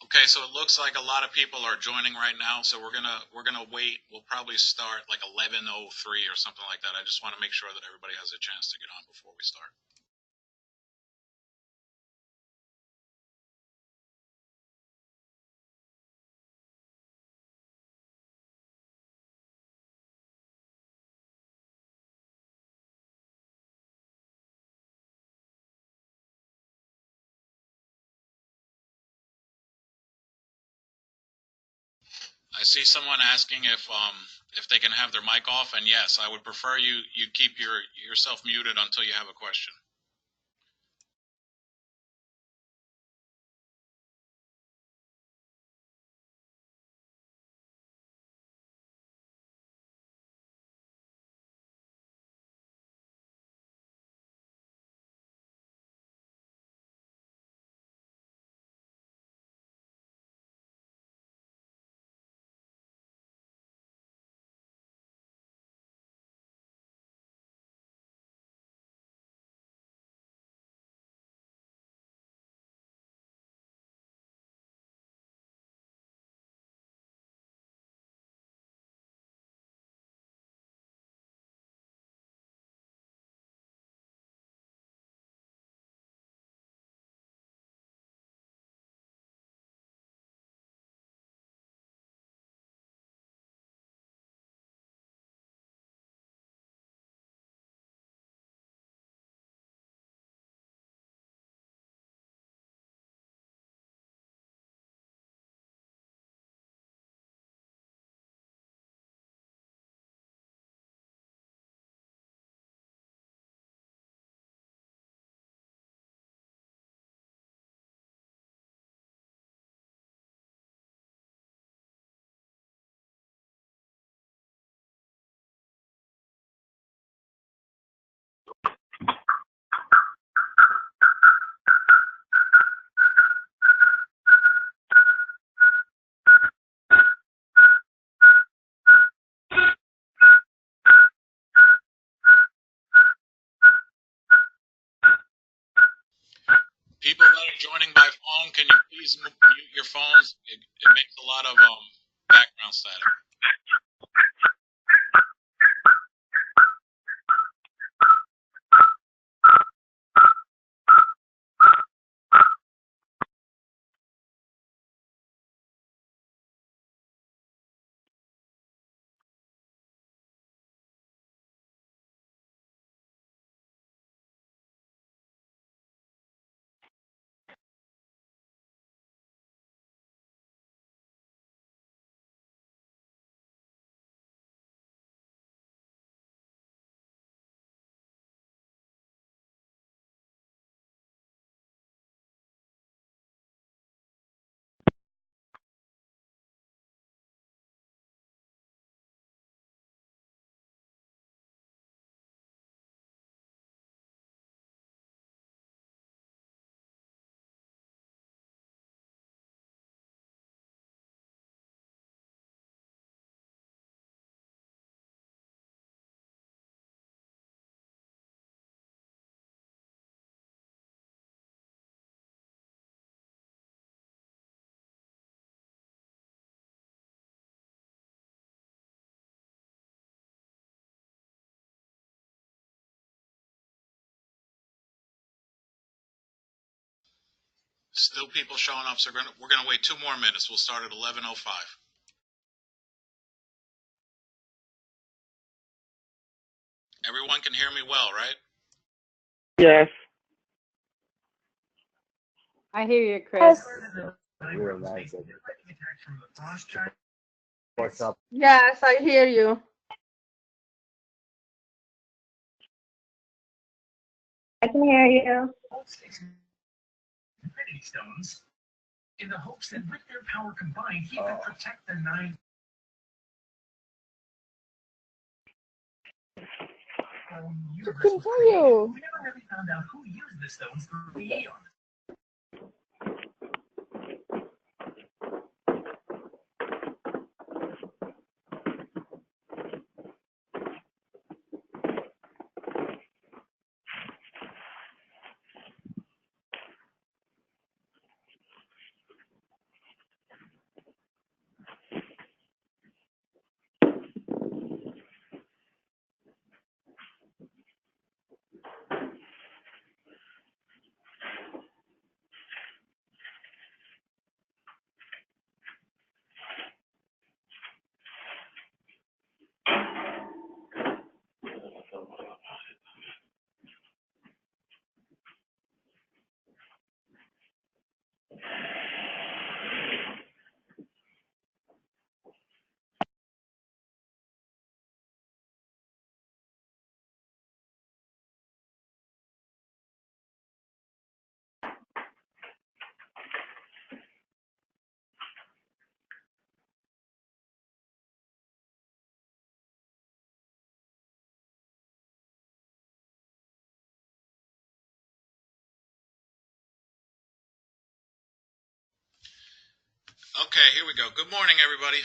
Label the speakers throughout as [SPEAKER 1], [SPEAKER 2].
[SPEAKER 1] Okay, so it looks like a lot of people are joining right now, so we're gonna wait. We'll probably start like 11:03 or something like that. I just want to make sure that everybody has a chance to get on before we start. I see someone asking if they can have their mic off, and yes, I would prefer you keep yourself muted until you have a question. People that are joining by phone, can you please mute your phones? It makes a lot of background static. Still people showing up, so we're gonna wait 2 more minutes. We'll start at 11:05. Everyone can hear me well, right?
[SPEAKER 2] Yes.
[SPEAKER 3] I hear you, Chris.
[SPEAKER 2] What's up?
[SPEAKER 4] Yes, I hear you.
[SPEAKER 5] I can hear you.
[SPEAKER 6] Infinity Stones in the hopes that with their power combined, he could protect the 9.
[SPEAKER 4] I can hear you.
[SPEAKER 6] We never really found out who used the stones for the eons.
[SPEAKER 1] Okay, here we go. Good morning, everybody.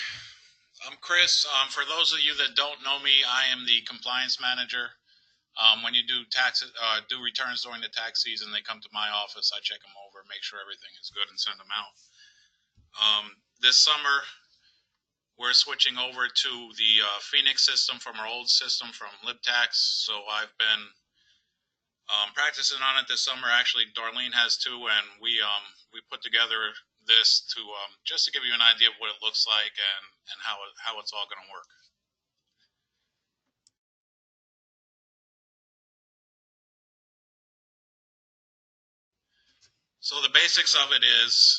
[SPEAKER 1] I'm Chris. For those of you that don't know me, I am the compliance manager. When you do do returns during the tax season, they come to my office. I check them over, make sure everything is good, and send them out. This summer, we're switching over to the Phoenix system from our old system from LibTax. So I've been practicing on it this summer. Actually, Darlene has too, and we put together this to just to give you an idea of what it looks like and how it's all going to work. So the basics of it is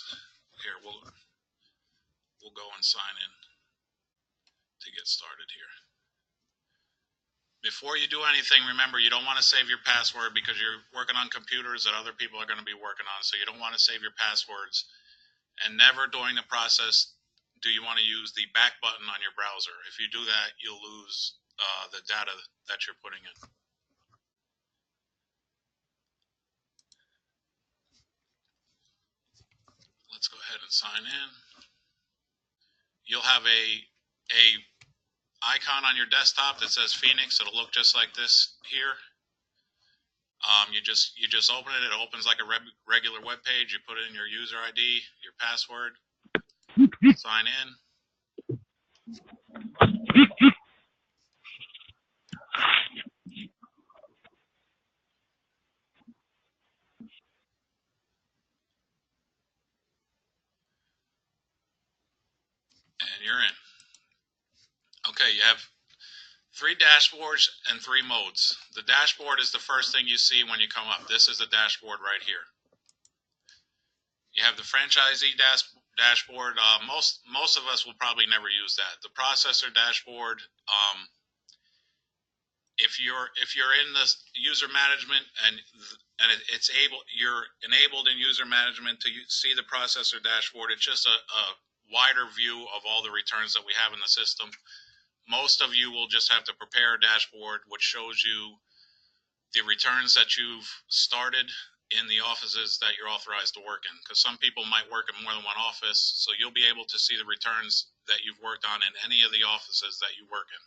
[SPEAKER 1] here. We'll go and sign in to get started here. Before you do anything, remember you don't want to save your password because you're working on computers that other people are going to be working on. So you don't want to save your passwords. And never during the process do you want to use the back button on your browser. If you do that, you'll lose the data that you're putting in. Let's go ahead and sign in. You'll have a icon on your desktop that says Phoenix. It'll look just like this here. You just open it. It opens like a regular web page. You put in your user ID, your password, sign in. And you're in. Okay, you have 3 dashboards and 3 modes. The dashboard is the first thing you see when you come up. This is the dashboard right here. You have the franchisee dashboard. Most of us will probably never use that. The processor dashboard. If you're in the user management and you're enabled in user management to see the processor dashboard. It's just a wider view of all the returns that we have in the system. Most of you will just have to prepare a dashboard which shows you the returns that you've started in the offices that you're authorized to work in, because some people might work in more than one office, so you'll be able to see the returns that you've worked on in any of the offices that you work in.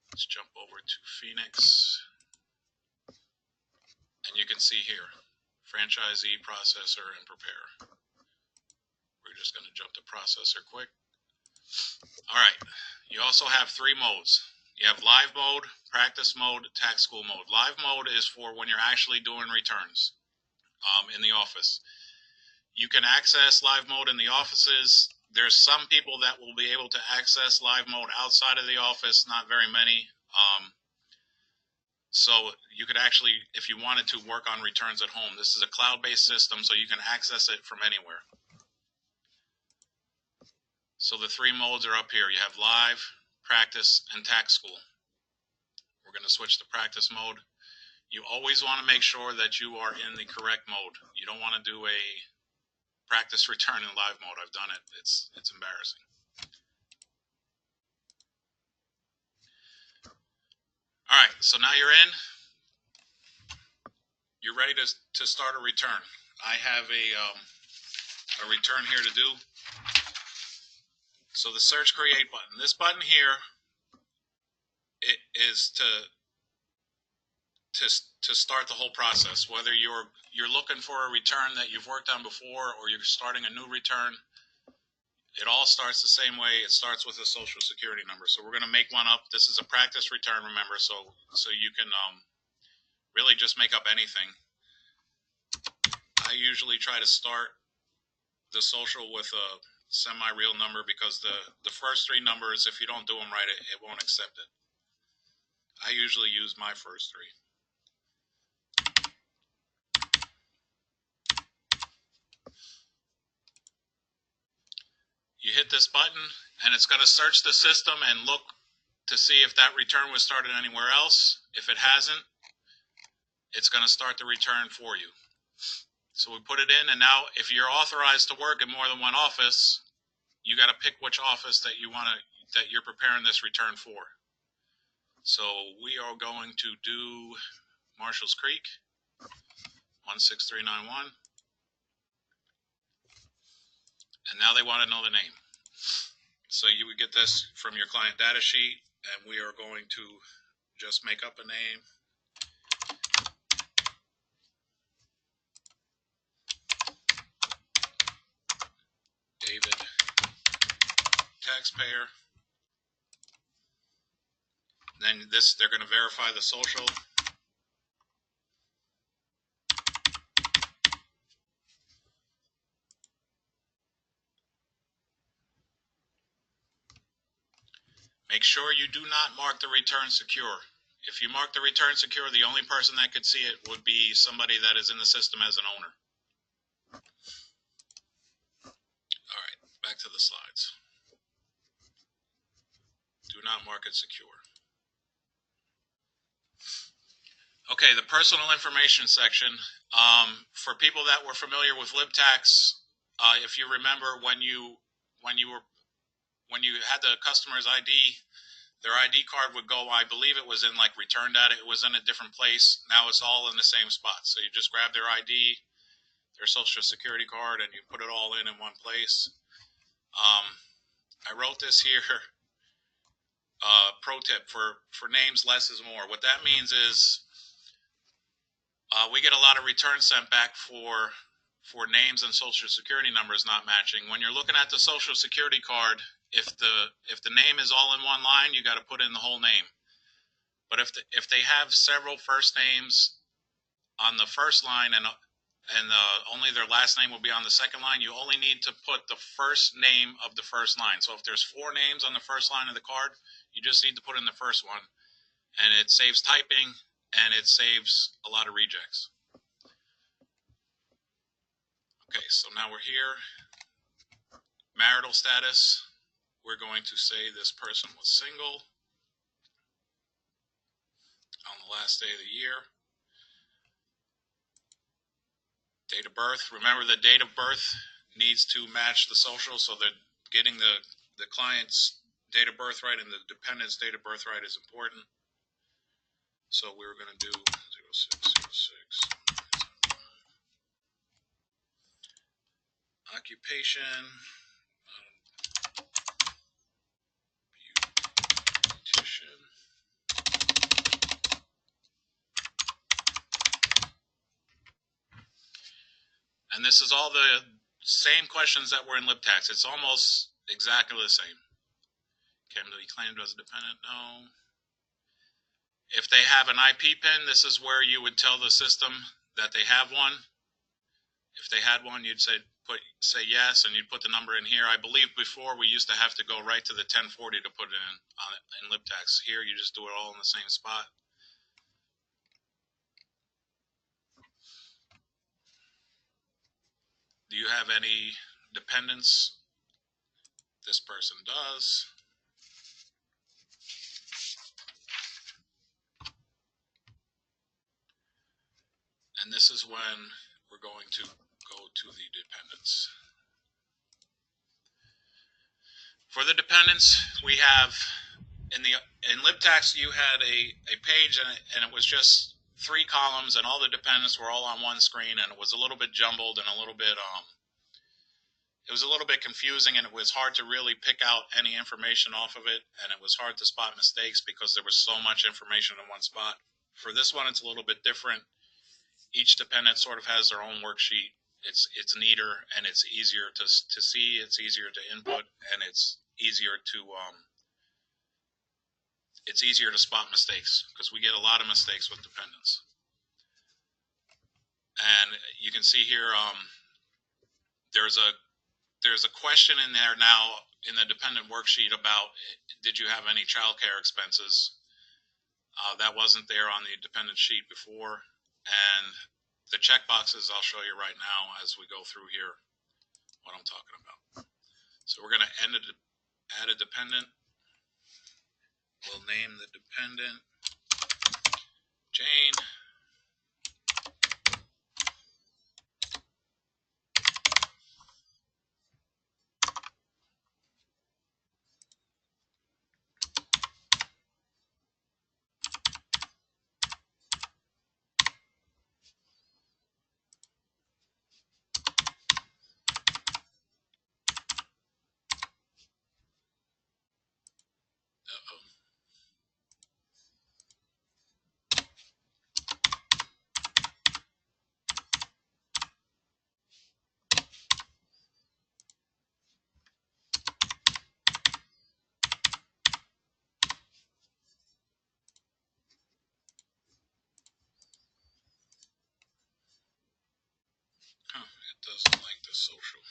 [SPEAKER 1] Let's jump over to Phoenix, and you can see here, franchisee, processor, and prepare. We're just going to jump to processor quick. All right, you also have 3 modes. You have live mode, practice mode, tax school mode. Live mode is for when you're actually doing returns in the office. You can access live mode in the offices. There's some people that will be able to access live mode outside of the office, not very many. So you could actually, if you wanted to, work on returns at home. This is a cloud-based system, so you can access it from anywhere. So the 3 modes are up here. You have live, practice, and tax school. We're going to switch to practice mode. You always want to make sure that you are in the correct mode. You don't want to do a practice return in live mode. I've done it. It's embarrassing. All right, so now you're in. You're ready to start a return. I have a return here to do. So the search create button. This button here, it is to start the whole process. Whether you're looking for a return that you've worked on before or you're starting a new return, it all starts the same way. It starts with a social security number. So we're going to make one up. This is a practice return, remember, so you can really just make up anything. I usually try to start the social with a semi-real number because the first 3 numbers, if you don't do them right, it won't accept it. I usually use my first 3. You hit this button and it's going to search the system and look to see if that return was started anywhere else. If it hasn't, it's going to start the return for you. So we put it in, and now if you're authorized to work in more than one office, you got to pick which office that you're preparing this return for. So we are going to do Marshalls Creek 16391. And now they want to know the name. So you would get this from your client data sheet, and we are going to just make up a name. David, taxpayer. Then they're going to verify the social. Make sure you do not mark the return secure. If you mark the return secure, the only person that could see it would be somebody that is in the system as an owner. All right, back to the slides. Do not mark it secure. Okay, the personal information section. For people that were familiar with LibTax, if you remember when you had the customer's ID, their ID card would go, I believe it was in like return data, it was in a different place. Now it's all in the same spot. So you just grab their ID, their social security card, and you put it all in one place. I wrote this here, pro tip, for names less is more. What that means is we get a lot of returns sent back for names and social security numbers not matching. When you're looking at the social security card, if the name is all in one line, you got to put in the whole name. But if they have several first names on the first line and only their last name will be on the second line, you only need to put the first name of the first line. So if there's 4 names on the first line of the card, you just need to put in the first one, and it saves typing and it saves a lot of rejects. Okay, so now we're here. Marital status. We're going to say this person was single on the last day of the year. Date of birth. Remember, the date of birth needs to match the social, so that getting the client's date of birth right and the dependent's date of birth right is important. So we're going to do 0606. Occupation. Beautician. And this is all the same questions that were in LibTax. It's almost exactly the same. Can be claimed as a dependent? No. If they have an IP pin, this is where you would tell the system that they have one. If they had one, you'd say yes, and you'd put the number in here. I believe before we used to have to go right to the 1040 to put it in LibTax. Here, you just do it all in the same spot. Do you have any dependents? This person does. And this is when we're going to go to the dependents. For the dependents, we have in LibTax you had a page and it was just 3 columns, and all the dependents were all on one screen, and it was a little bit jumbled and a little bit it was a little bit confusing, and it was hard to really pick out any information off of it, and it was hard to spot mistakes because there was so much information in one spot. For this one, it's a little bit different. Each dependent sort of has their own worksheet. It's neater and it's easier to see. It's easier to input, and it's easier to spot mistakes, because we get a lot of mistakes with dependents. And you can see here there's a question in there now in the dependent worksheet about, did you have any child care expenses? That wasn't there on the dependent sheet before. And the checkboxes I'll show you right now as we go through here what I'm talking about. So we're going to add a dependent. We'll name the dependent Jane. Uh-oh. Huh, it doesn't like the social.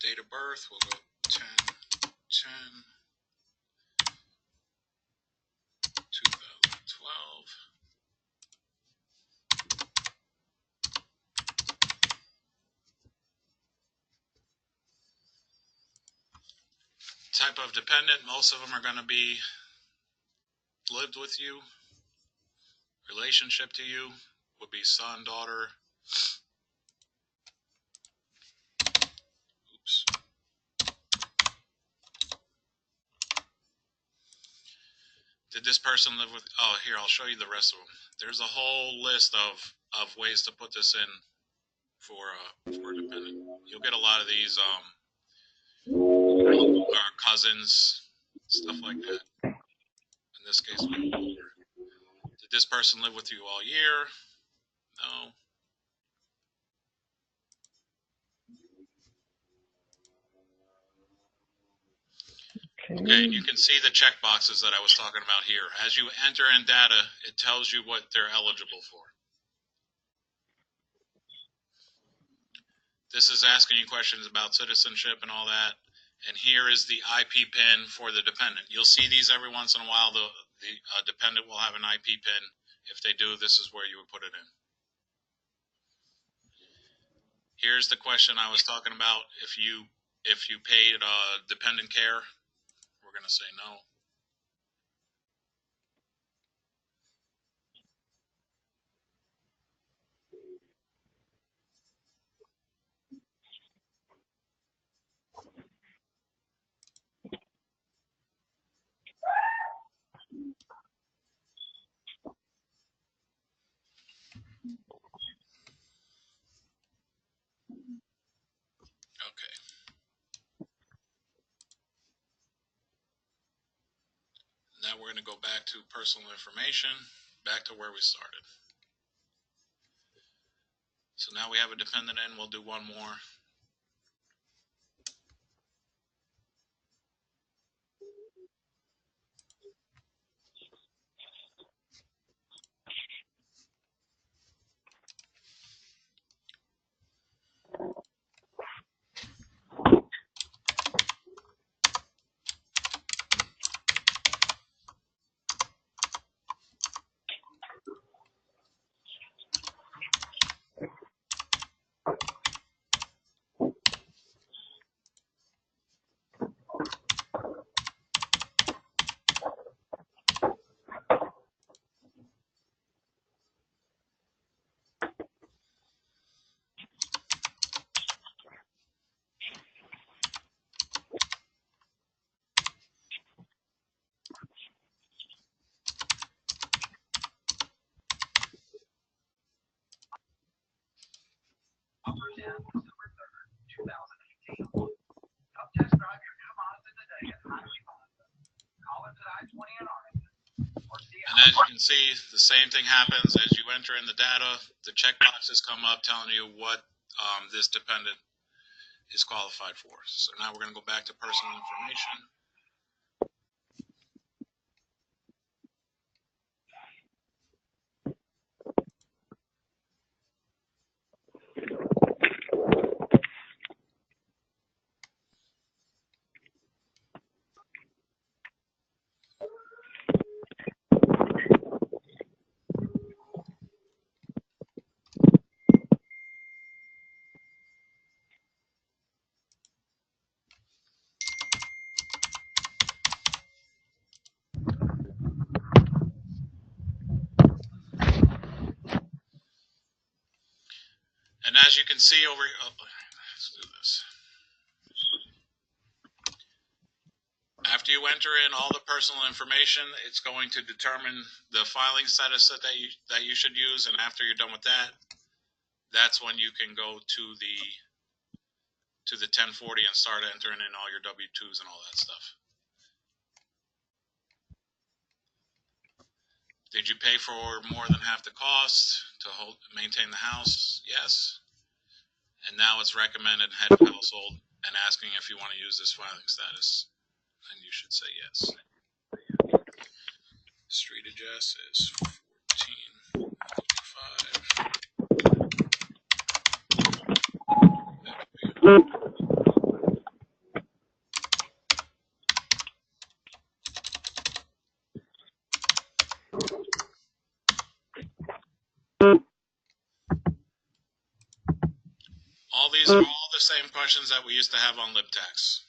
[SPEAKER 1] Date of birth, we'll go 10/10/2012. Type of dependent, most of them are going to be lived with you. Relationship to you would be son, daughter. Oops. Did this person live with... Oh, here, I'll show you the rest of them. There's a whole list of ways to put this in for a dependent. You'll get a lot of these cousins, stuff like that. In this case, did this person live with you all year? No. Okay, you can see the check boxes that I was talking about here. As you enter in data, it tells you what they're eligible for. This is asking you questions about citizenship and all that. And here is the IP pin for the dependent. You'll see these every once in a while. The dependent will have an IP pin. If they do, this is where you would put it in. Here's the question I was talking about. If you paid dependent care, we're going to say no. Okay. Now we're going to go back to personal information, back to where we started. So now we have a dependent in. We'll do one more.
[SPEAKER 6] Upper Town, December 3rd, 2018. Come test drive your new Mazda today at Highway Mazda. Collins at I-20 in Arlington.
[SPEAKER 1] And as you can see, the same thing happens as you enter in the data. The checkboxes come up telling you what this dependent is qualified for. So now we're going to go back to personal information. as you can see over, let's do this. After you enter in all the personal information, it's going to determine the filing status that you should use, and after you're done with that, that's when you can go to the 1040 and start entering in all your W-2s and all that stuff. Did you pay for more than half the cost to maintain the house? Yes. And now it's recommended head of household and asking if you want to use this filing status. And you should say yes. Street address is 1455. All these are all the same questions that we used to have on LibTax.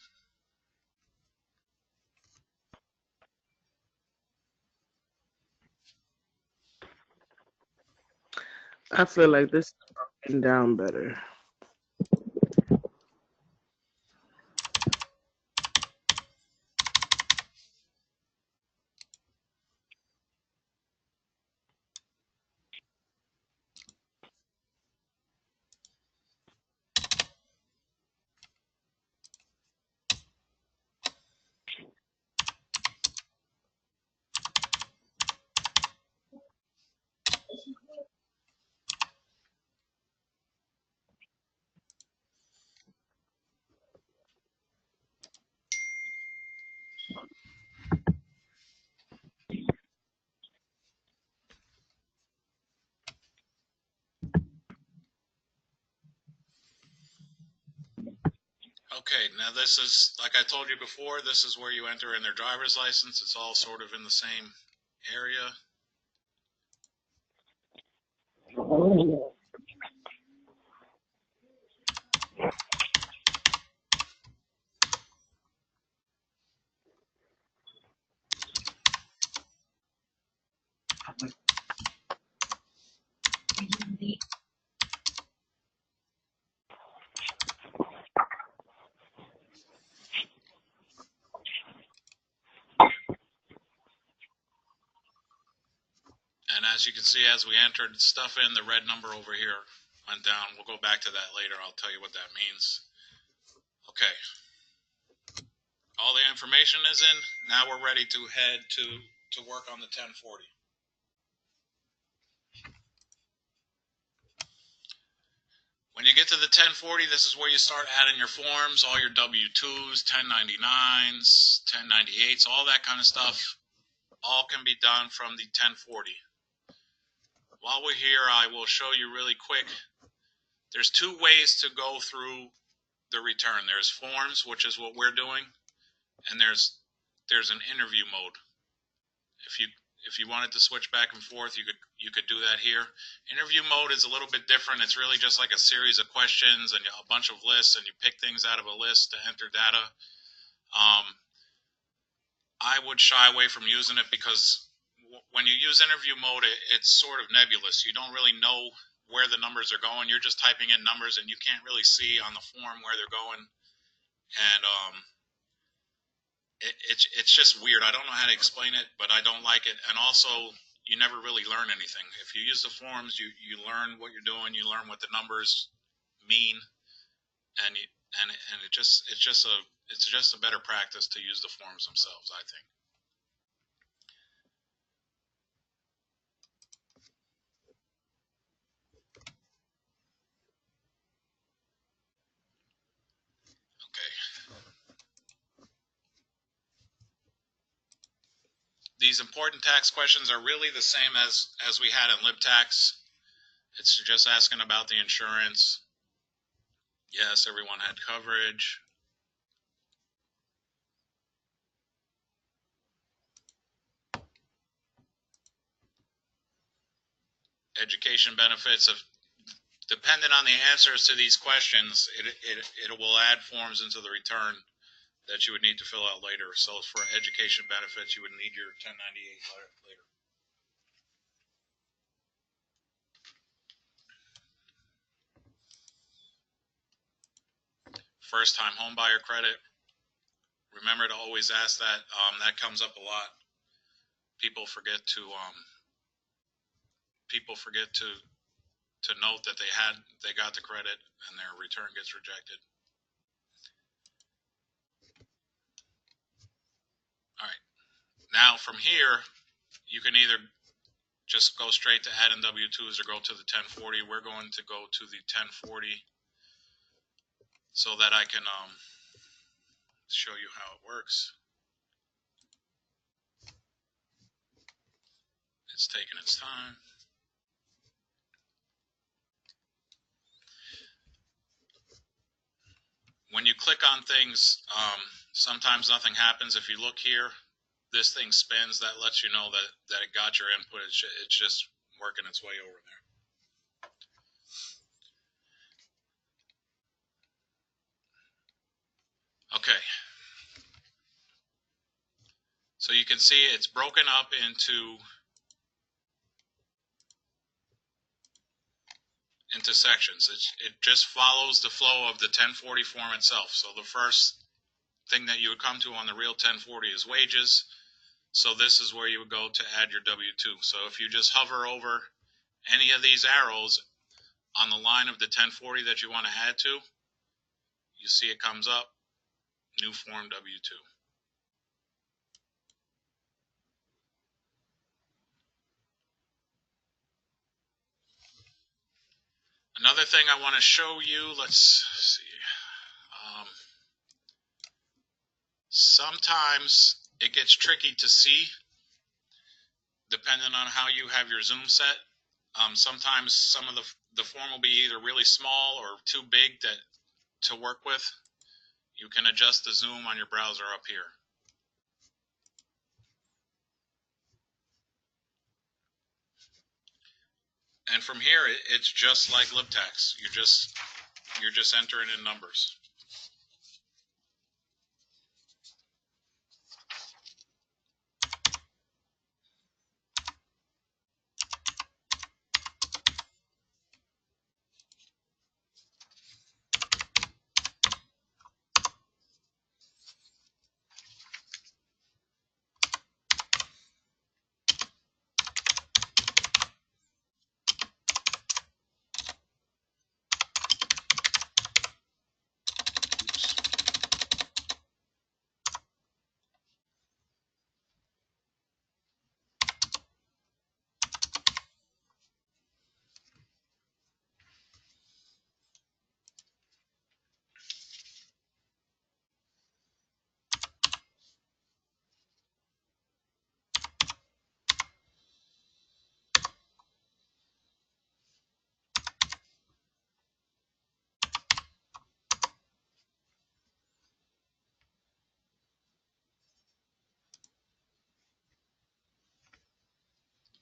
[SPEAKER 2] I feel like this is broken down better.
[SPEAKER 1] Okay, now this is, like I told you before, this is where you enter in their driver's license. It's all sort of in the same area. And as you can see, as we entered stuff in, the red number over here went down. We'll go back to that later. I'll tell you what that means. Okay. All the information is in. Now we're ready to head to work on the 1040. When you get to the 1040, this is where you start adding your forms, all your W-2s, 1099s, 1098s, all that kind of stuff. All can be done from the 1040. While we're here, I will show you really quick. There's two ways to go through the return. There's forms, which is what we're doing, and there's an interview mode. If you wanted to switch back and forth, you could do that here. Interview mode is a little bit different. It's really just like a series of questions and a bunch of lists, and you pick things out of a list to enter data. I would shy away from using it because when you use interview mode, it's sort of nebulous. You don't really know where the numbers are going. You're just typing in numbers, and you can't really see on the form where they're going. And it's just weird. I don't know how to explain it, but I don't like it. And also, you never really learn anything. If you use the forms, you learn what you're doing. You learn what the numbers mean, and it's just a better practice to use the forms themselves, I think. These important tax questions are really the same as we had in LibTax. It's just asking about the insurance. Yes, everyone had coverage. Education benefits. Depending on the answers to these questions, it will add forms into the return that you would need to fill out later. So for education benefits, you would need your 1098 later. first-time homebuyer credit. Remember to always ask that. That comes up a lot. People forget to note that they got the credit and their return gets rejected. All right. Now from here, you can either just go straight to add in W-2s or go to the 1040. We're going to go to the 1040 so that I can show you how it works. It's taking its time. When you click on things, sometimes nothing happens. If you look here, this thing spins. That lets you know that it got your input. It's just working its way over there. Okay. So you can see it's broken up into sections. It just follows the flow of the 1040 form itself. So the first thing that you would come to on the real 1040 is wages. So this is where you would go to add your W-2. So if you just hover over any of these arrows on the line of the 1040 that you want to add to, you see it comes up, new form W-2. Another thing I want to show you, let's see. Sometimes it gets tricky to see depending on how you have your zoom set. Sometimes some of the form will be either really small or too big to work with. You can adjust the zoom on your browser up here. And from here, it's just like LibTax. You're just entering in numbers.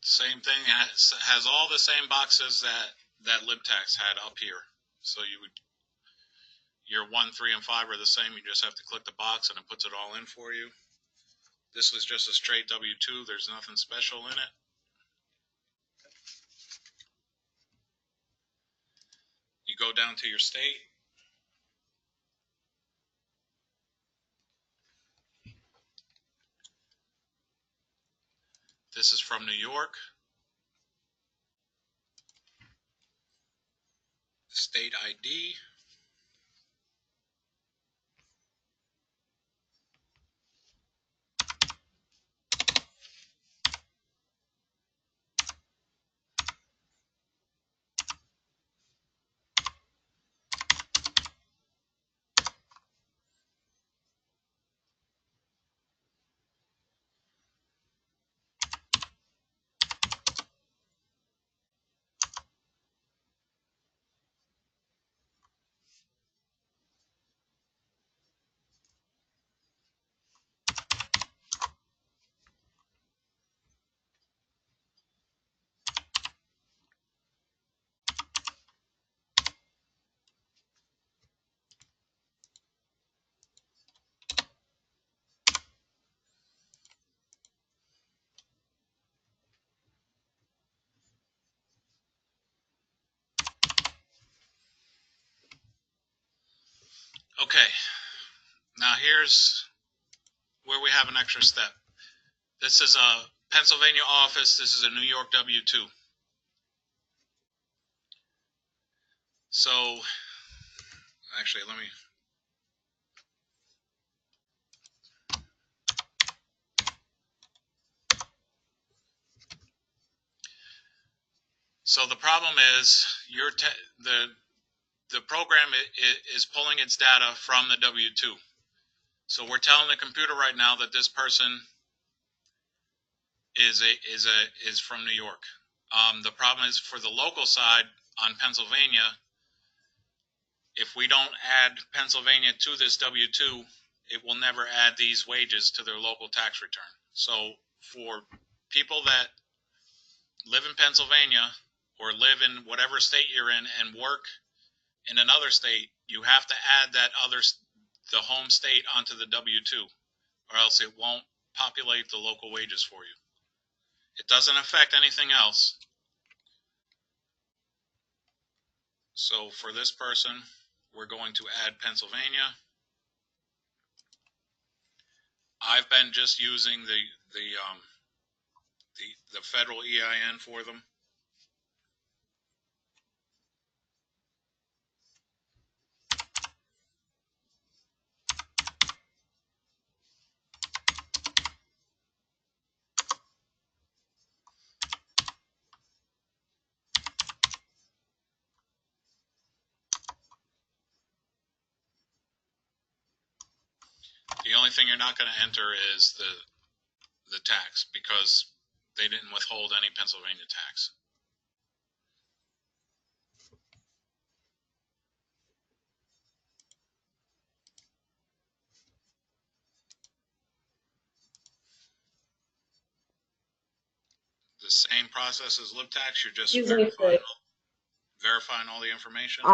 [SPEAKER 1] Same thing, has all the same boxes that LibTax had up here. So your 1, 3, and 5 are the same. You just have to click the box and it puts it all in for you. This was just a straight W-2. There's nothing special in it. You go down to your state. This is from New York. State ID. Okay. Now here's where we have an extra step. This is a Pennsylvania office. This is a New York W-2. So, actually, let me... So the problem is the program is pulling its data from the W-2. So we're telling the computer right now that this person is from New York. The problem is for the local side on Pennsylvania, if we don't add Pennsylvania to this W-2, it will never add these wages to their local tax return. So for people that live in Pennsylvania or live in whatever state you're in and work in another state, you have to add the home state onto the W-2, or else it won't populate the local wages for you. It doesn't affect anything else. So for this person, we're going to add Pennsylvania. I've been just using the federal EIN for them. The only thing you're not going to enter is the tax, because they didn't withhold any Pennsylvania tax. The same process as live tax, you're just verifying all the information.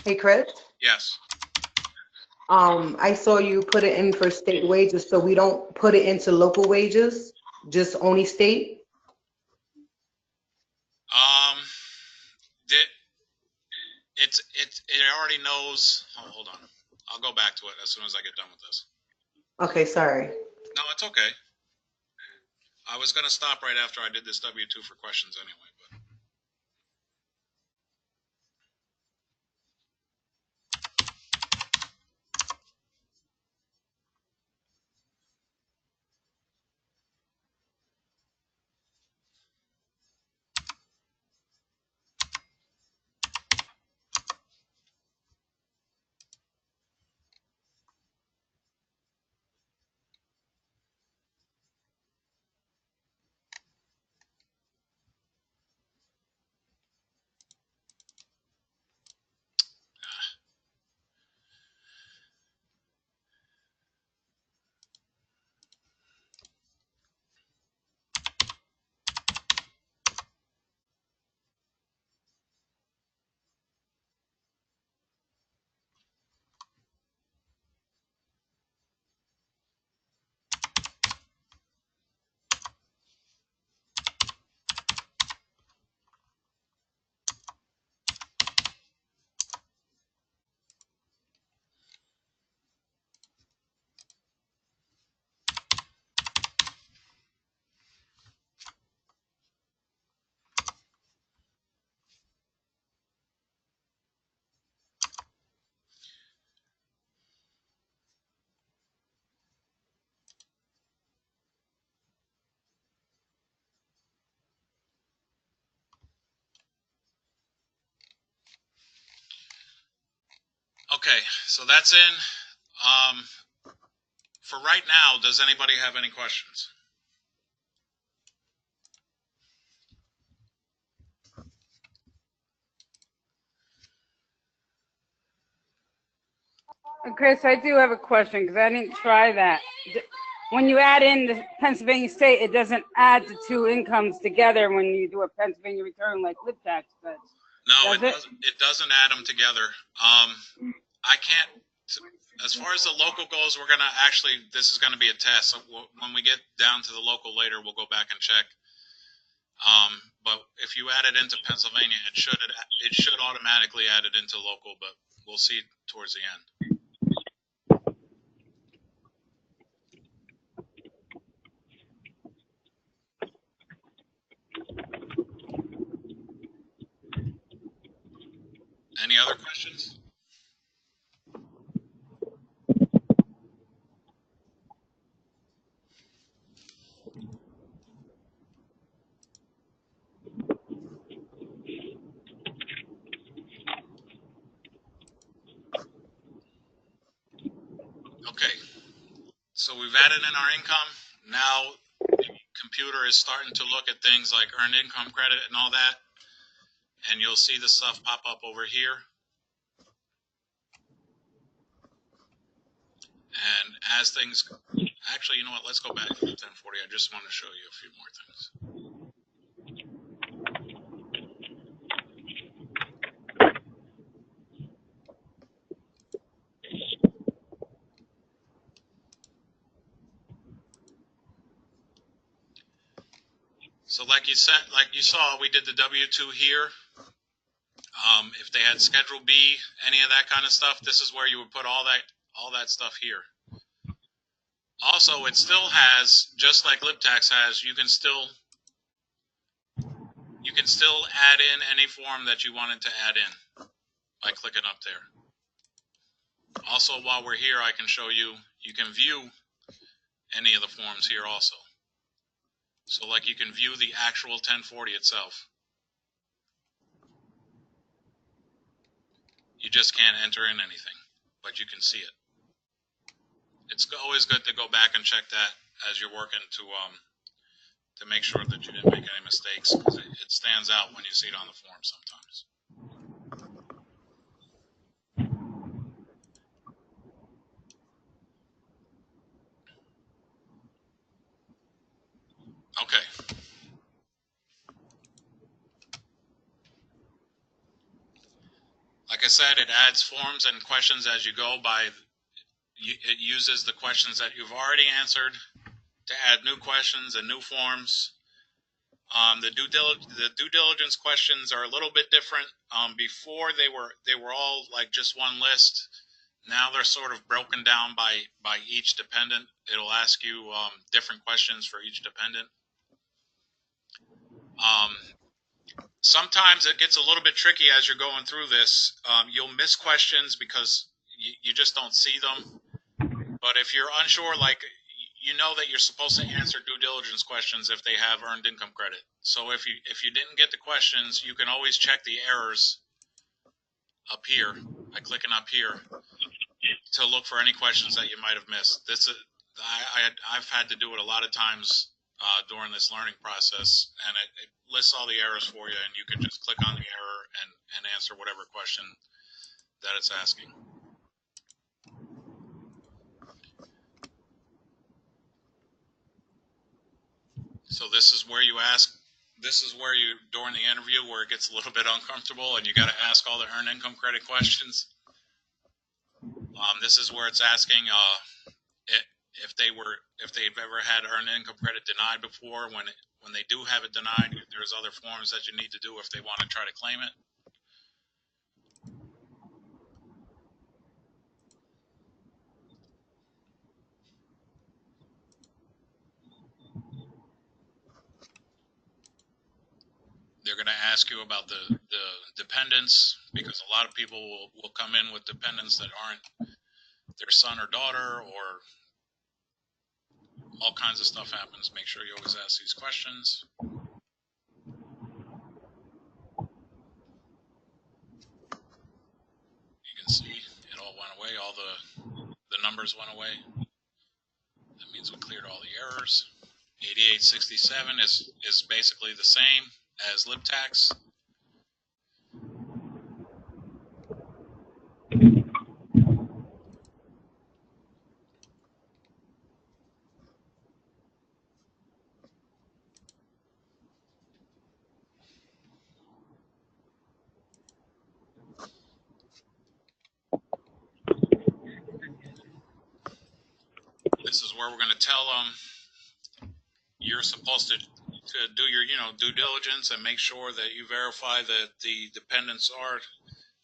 [SPEAKER 7] Hey, Chris.
[SPEAKER 1] Yes.
[SPEAKER 7] I saw you put it in for state wages, so we don't put it into local wages, just only state?
[SPEAKER 1] It already knows. Oh, hold on. I'll go back to it as soon as I get done with this.
[SPEAKER 7] Okay, sorry.
[SPEAKER 1] No, it's okay. I was going to stop right after I did this W-2 for questions anyway, but. Okay, so that's in. For right now, does anybody have any questions?
[SPEAKER 3] Chris, I do have a question because I didn't try that. When you add in the Pennsylvania state, it doesn't add the two incomes together when you do a Pennsylvania return like live tax does.
[SPEAKER 1] No, it doesn't add them together. I can't. As far as the local goes, we're gonna actually. This is gonna be a test. So when we get down to the local later, we'll go back and check. But if you add it into Pennsylvania, it should automatically add it into local. But we'll see towards the end. Any other questions? Okay, so we've added in our income. Now the computer is starting to look at things like earned income credit and all that. And you'll see the stuff pop up over here. And as things, actually, you know what, let's go back to the 1040. I just want to show you a few more things. So like you saw, we did the W-2 here. If they had Schedule B, any of that kind of stuff, this is where you would put all that stuff here. Also, it still has, just like LibTax has, you can still add in any form that you wanted to add in by clicking up there. Also, while we're here, I can show you, you can view any of the forms here also. So like you can view the actual 1040 itself. You just can't enter in anything, but you can see it. It's always good to go back and check that as you're working to make sure that you didn't make any mistakes, because it stands out when you see it on the form sometimes. Okay. Like I said, it adds forms and questions as you go it uses the questions that you've already answered to add new questions and new forms. The due diligence questions are a little bit different. Before they were all like just one list. Now they're sort of broken down by each dependent. It'll ask you different questions for each dependent. Sometimes it gets a little bit tricky as you're going through this. You'll miss questions because you just don't see them. But if you're unsure, like, you know that you're supposed to answer due diligence questions if they have earned income credit. So if you didn't get the questions, you can always check the errors up here by clicking up here to look for any questions that you might have missed. I've had to do it a lot of times during this learning process, and it lists all the errors for you, and you can just click on the error and answer whatever question that it's asking. So this is where during the interview, where it gets a little bit uncomfortable and you got to ask all the earned income credit questions. This is where it's asking if they've ever had earned income credit denied before. When they do have it denied, there's other forms that you need to do if they want to try to claim it. They're going to ask you about the dependents, because a lot of people will come in with dependents that aren't their son or daughter, or all kinds of stuff happens. Make sure you always ask these questions. You can see it all went away. All the numbers went away. That means we cleared all the errors. 8867 is basically the same as LibTax. This is where we're going to tell them you're supposed to do your due diligence and make sure that you verify that the dependents are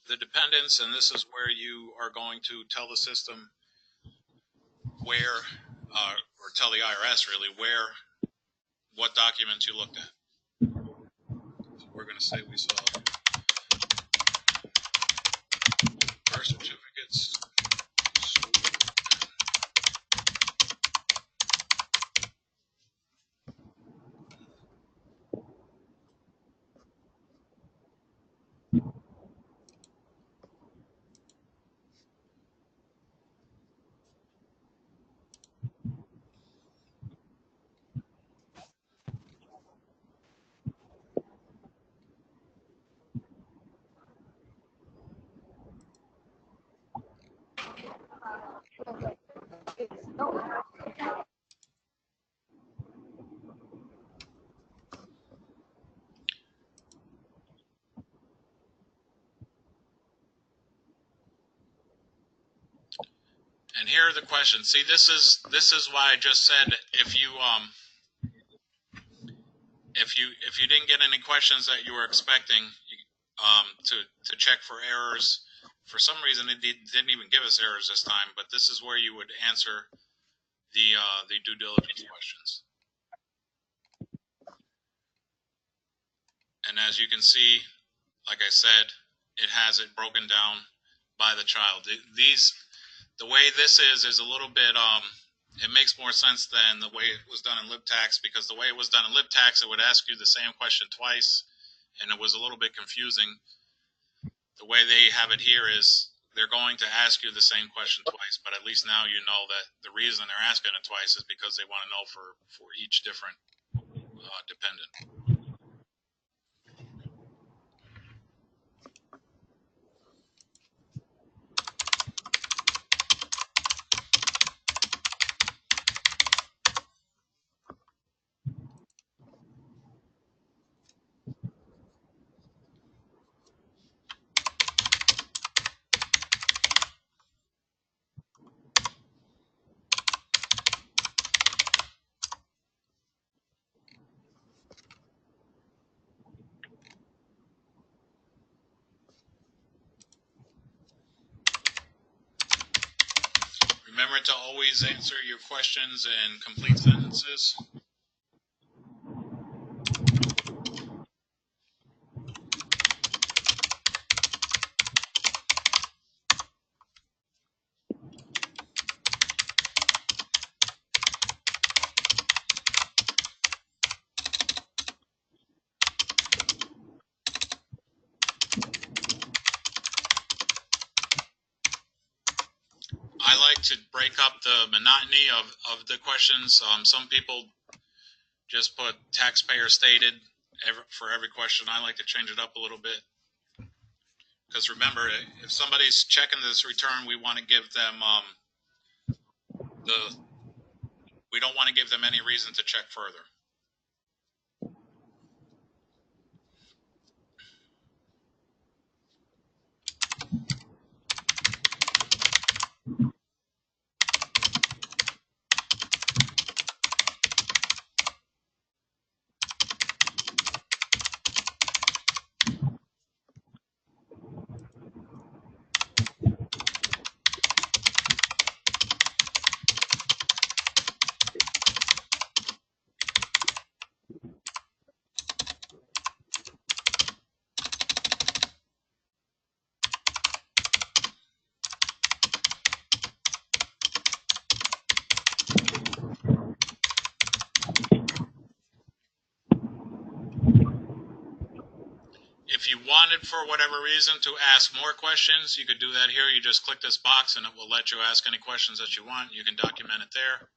[SPEAKER 1] the dependents, and this is where you are going to tell the system where, or tell the IRS really, what documents you looked at. So we're going to say we saw birth certificates, and here are the questions. See, this is why I just said if you didn't get any questions that you were expecting to check for errors, for some reason it didn't even give us errors this time. But this is where you would answer the due diligence questions. And as you can see, like I said, it has it broken down by the child. The way this is a little bit, it makes more sense than the way it was done in LibTax, because the way it was done in LibTax, it would ask you the same question twice, and it was a little bit confusing. The way they have it here is they're going to ask you the same question twice, but at least now you know that the reason they're asking it twice is because they want to know for each different dependent. Remember to always answer your questions in complete sentences. I like to break up the monotony of the questions. Some people just put taxpayer stated for every question. I like to change it up a little bit. Because remember, if somebody's checking this return, we want to give them we don't want to give them any reason to check further. If you wanted, for whatever reason, to ask more questions, you could do that here. You just click this box and it will let you ask any questions that you want. You can document it there.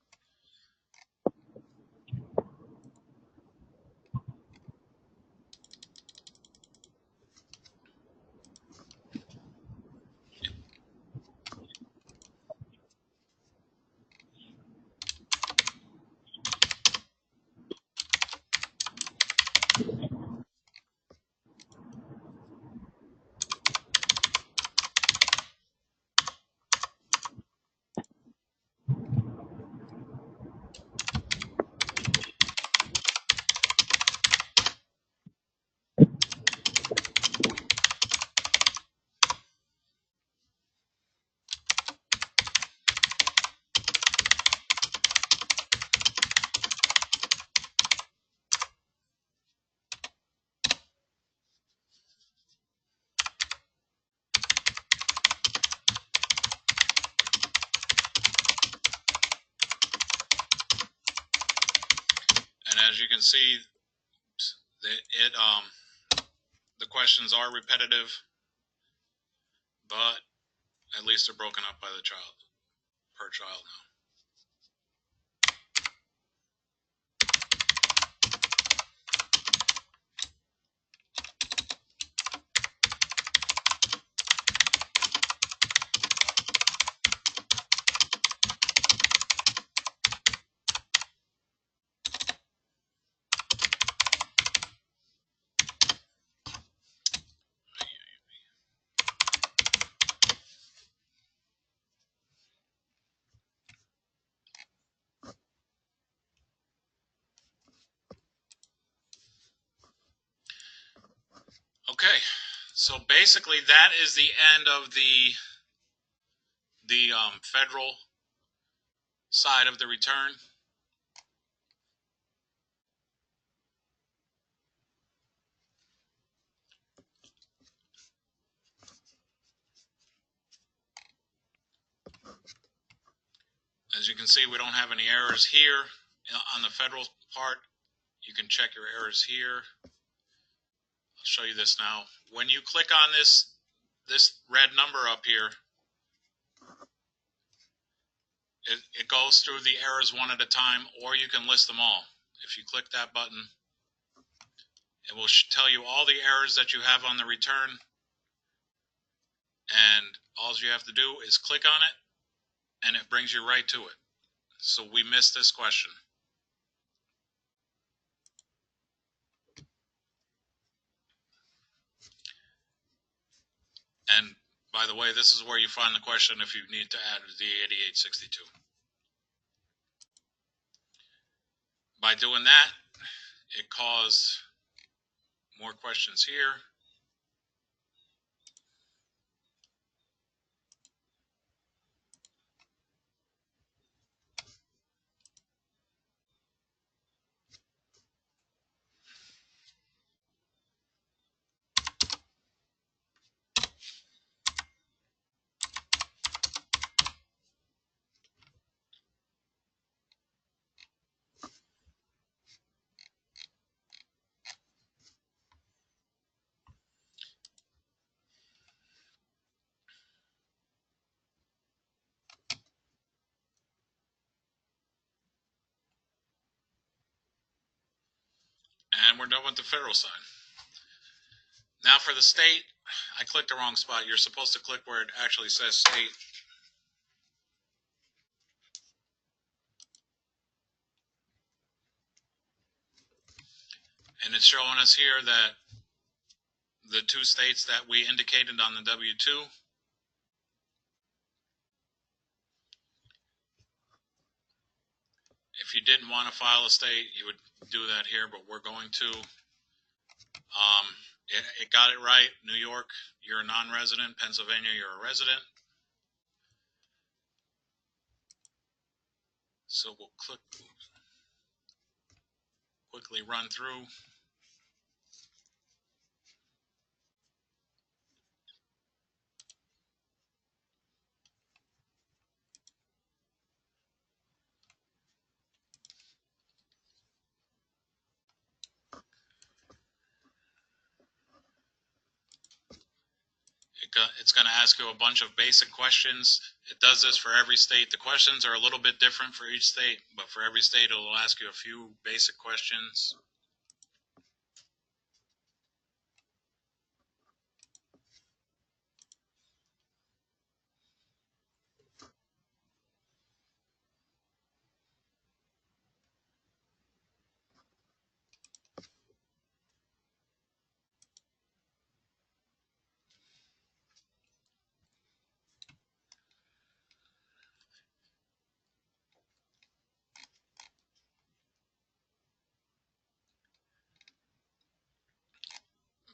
[SPEAKER 1] as you can see, the questions are repetitive, but at least they're broken up by the child, per child now. Okay, so basically that is the end of the federal side of the return. As you can see, we don't have any errors here on the federal part. You can check your errors here. I'll show you this now. When you click on this red number up here, it goes through the errors one at a time, or you can list them all. If you click that button, it will tell you all the errors that you have on the return, and all you have to do is click on it, and it brings you right to it. So we missed this question. And by the way, this is where you find the question if you need to add the 8862. By doing that, it caused more questions here. And we're done with the federal side. Now for the state, I clicked the wrong spot. You're supposed to click where it actually says state. And it's showing us here that the two states that we indicated on the W-2. If you didn't want to file a state, you would do that here, but we're going to. It got it right. New York, you're a non-resident. Pennsylvania, you're a resident. So we'll quickly run through. It's going to ask you a bunch of basic questions. It does this for every state. The questions are a little bit different for each state, but for every state, it will ask you a few basic questions.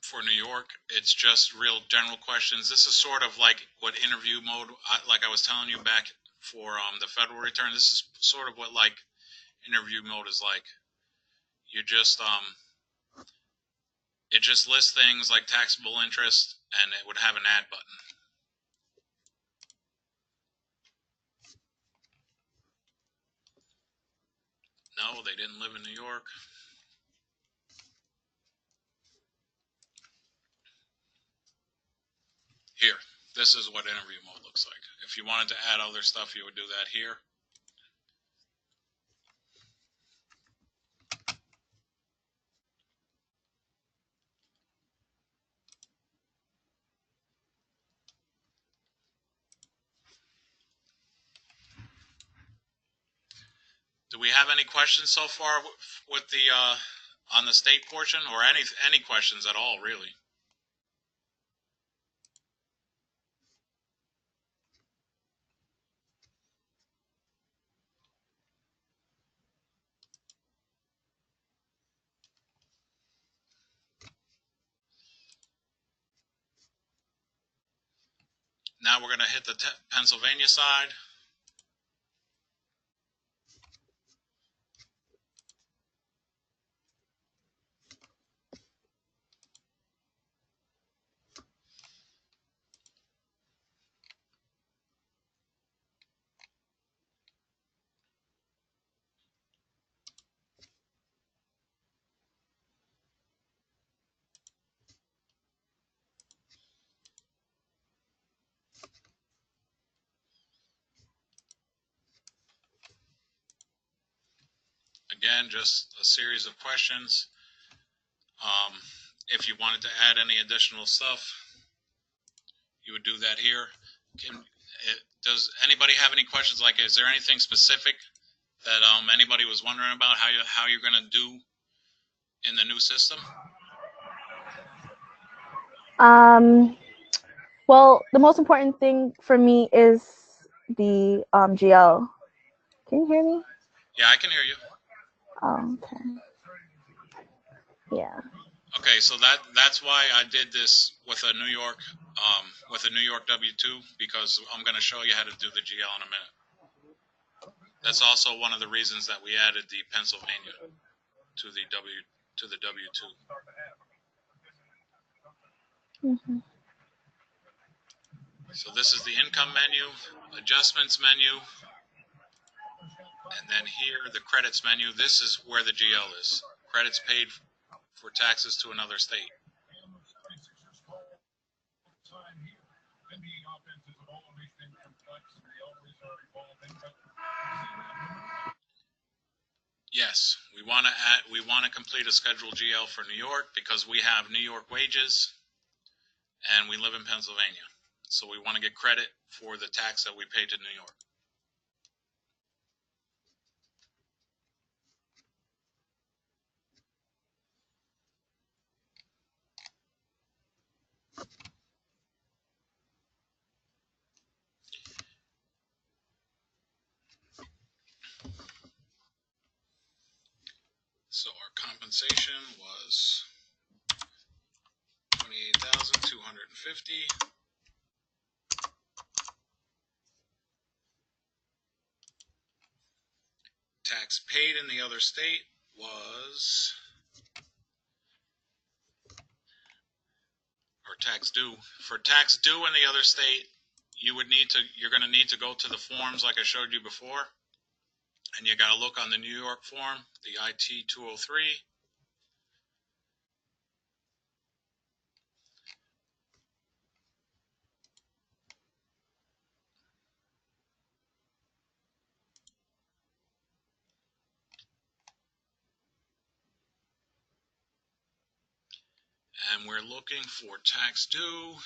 [SPEAKER 1] For New York, it's just real general questions. This is sort of like what interview mode, like I was telling you back for the federal return. This is sort of what like interview mode is like. You just it just lists things like taxable interest, and it would have an add button. No, they didn't live in New York. this is what interview mode looks like. If you wanted to add other stuff, you would do that here. Do we have any questions so far with the on the state portion, or any questions at all, really? Now we're going to hit the Pennsylvania side. Again, just a series of questions. If you wanted to add any additional stuff, you would do that here. Does anybody have any questions? Like, is there anything specific that anybody was wondering about how you're going to do in the new system?
[SPEAKER 8] Well, the most important thing for me is the GL. Can you hear me?
[SPEAKER 1] Yeah, I can hear you.
[SPEAKER 8] Oh, okay. Yeah.
[SPEAKER 1] Okay, so that's why I did this with a New York W-2, because I'm going to show you how to do the GL in a minute. That's also one of the reasons that we added the Pennsylvania to the W-2.
[SPEAKER 8] Mm-hmm.
[SPEAKER 1] So this is the income menu, adjustments menu, and then here the credits menu. This is where the GL is. Credits paid for taxes to another state. Yes, we want to complete a scheduled GL for New York because we have New York wages and we live in Pennsylvania. So we want to get credit for the tax that we pay to New York. So our compensation was $28,250. Tax paid in the other state was, or tax due. For tax due in the other state, you're going to need to go to the forms like I showed you before. And you got to look on the New York form, the IT 203. And we're looking for tax due.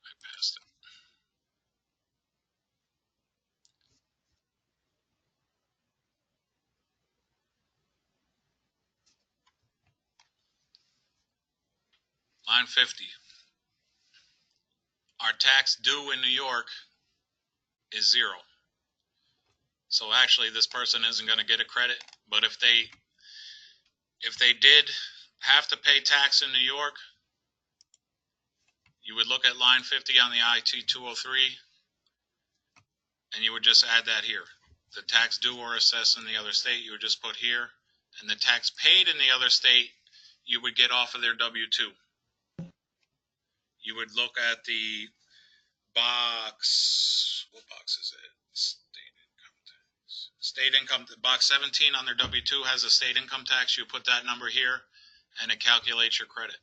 [SPEAKER 1] I passed it. Line 50. Our tax due in New York is 0. So actually this person isn't going to get a credit, but if they did have to pay tax in New York, you would look at line 50 on the IT 203 and you would just add that here. The tax due or assessed in the other state, you would just put here, and the tax paid in the other state, you would get off of their W-2. you would look at the box. What box is it? State income. Box 17 on their W-2 has a state income tax. You put that number here, and it calculates your credit.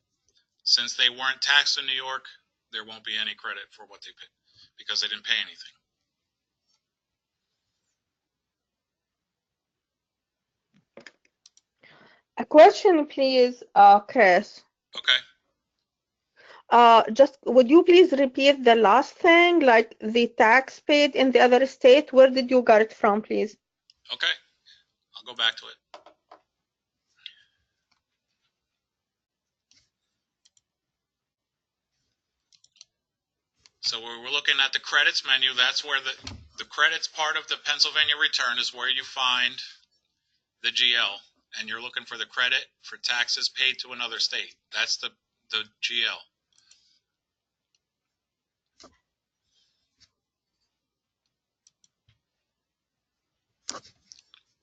[SPEAKER 1] Since they weren't taxed in New York, there won't be any credit for what they paid because they didn't pay anything.
[SPEAKER 4] A question, please, Chris.
[SPEAKER 1] Okay.
[SPEAKER 4] Just would you please repeat the last thing, like the tax paid in the other state? Where did you get it from, please?
[SPEAKER 1] Okay. I'll go back to it. So we're looking at the credits menu. That's where the credits part of the Pennsylvania return is where you find the GL. And you're looking for the credit for taxes paid to another state. That's the GL.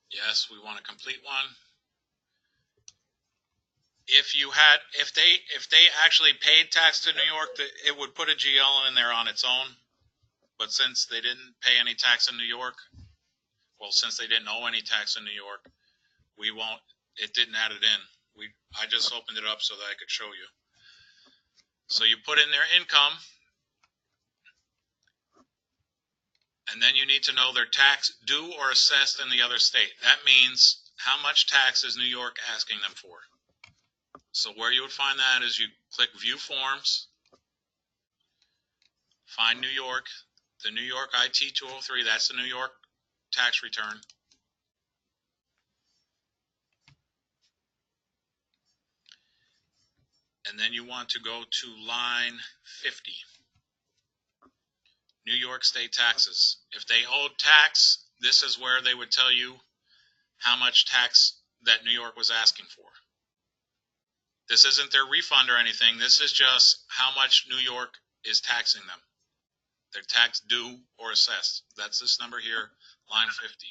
[SPEAKER 1] Yes, we want a complete one. If they actually paid tax to New York, it would put a GL in there on its own. But since they didn't pay any tax in New York, well, since they didn't owe any tax in New York, it didn't add it in. I just opened it up so that I could show you. So you put in their income, and then you need to know their tax due or assessed in the other state. That means how much tax is New York asking them for. So where you would find that is you click View Forms, find New York, the New York IT 203, that's the New York tax return. And then you want to go to line 50. New York State taxes. If they owed tax, this is where they would tell you how much tax that New York was asking for. This isn't their refund or anything. This is just how much New York is taxing them. Their tax due or assessed. That's this number here, line 50.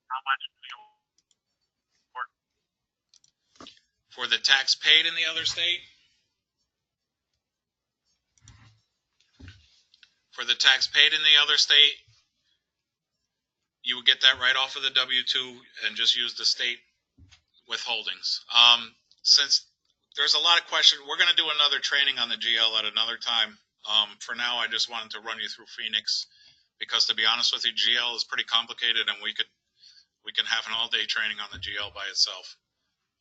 [SPEAKER 6] How much
[SPEAKER 1] For the tax paid in the other state, you would get that right off of the W-2 and just use the state withholdings. Since there's a lot of questions, we're going to do another training on the GL at another time. For now, I just wanted to run you through Phoenix because, to be honest with you, GL is pretty complicated, and we can have an all-day training on the GL by itself.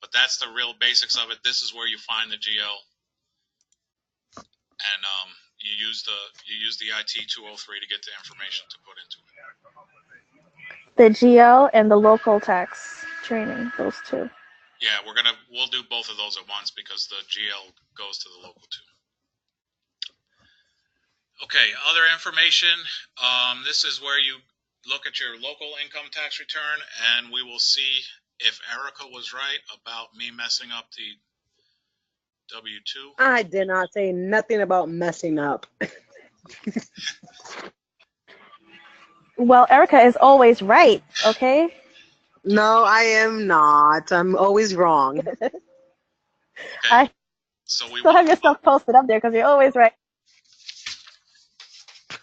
[SPEAKER 1] But that's the real basics of it. This is where you find the GL, and you use the IT 203 to get the information to put into it.
[SPEAKER 8] The GL and the local tax training, those two.
[SPEAKER 1] Yeah, we'll do both of those at once because the GL goes to the local too. Okay, other information. This is where you look at your local income tax return, and we will see if Erica was right about me messing up the W-2.
[SPEAKER 7] I did not say nothing about messing up.
[SPEAKER 8] Well, Erica is always right, okay?
[SPEAKER 7] No, I am not. I'm always wrong.
[SPEAKER 1] Okay.
[SPEAKER 8] I
[SPEAKER 1] So we
[SPEAKER 8] still have yourself posted up there because you're always right.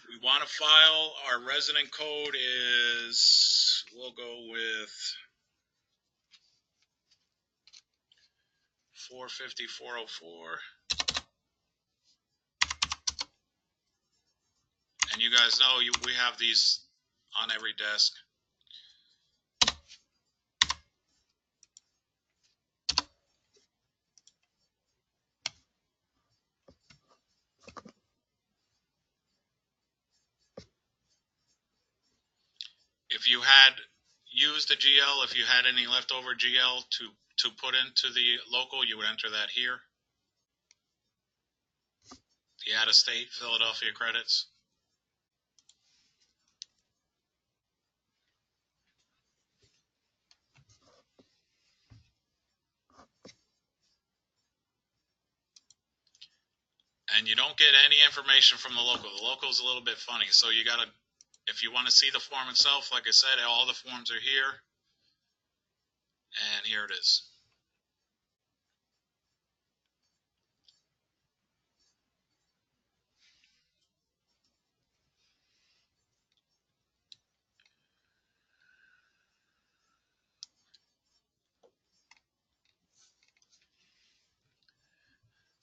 [SPEAKER 1] We want to file. Our resident code is, we'll go with 450-404. And you guys know we have these on every desk. If you had used a GL, if you had any leftover GL to put into the local, you would enter that here. The out-of-state Philadelphia credits. And you don't get any information from the local. The local is a little bit funny. So you got to, if you want to see the form itself, like I said, all the forms are here. And here it is.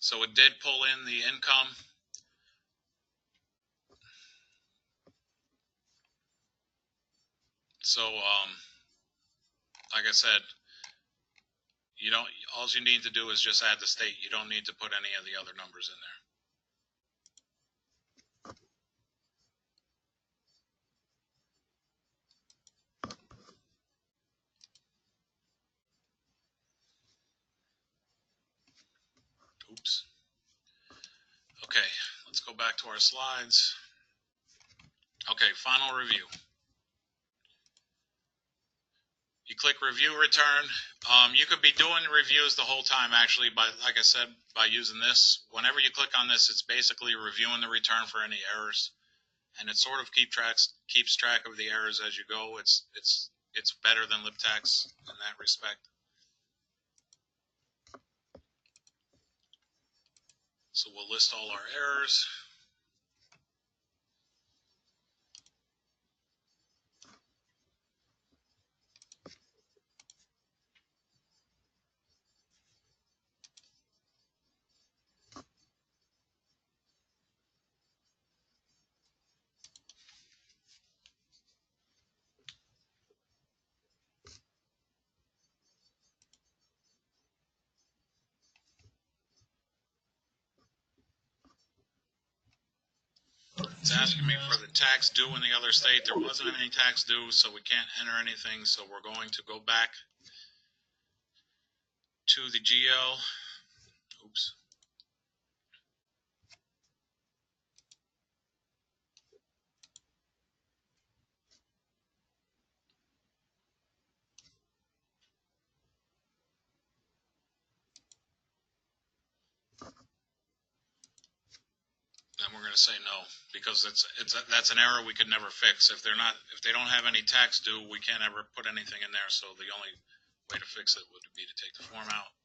[SPEAKER 1] So it did pull in the income. So, like I said, you don't, all you need to do is just add the state. You don't need to put any of the other numbers in there. Oops. Okay, let's go back to our slides. Okay, final review. You click review return. You could be doing reviews the whole time actually, by, like I said, by using this. Whenever you click on this, it's basically reviewing the return for any errors, and it sort of keeps track of the errors as you go. It's better than LibTax in that respect. So we'll list all our errors. It's asking me for the tax due in the other state. There wasn't any tax due, so we can't enter anything. So we're going to go back to the GL. Oops. And we're going to say no, because that's an error we could never fix. If they don't have any tax due, we can't ever put anything in there. So the only way to fix it would be to take the form out.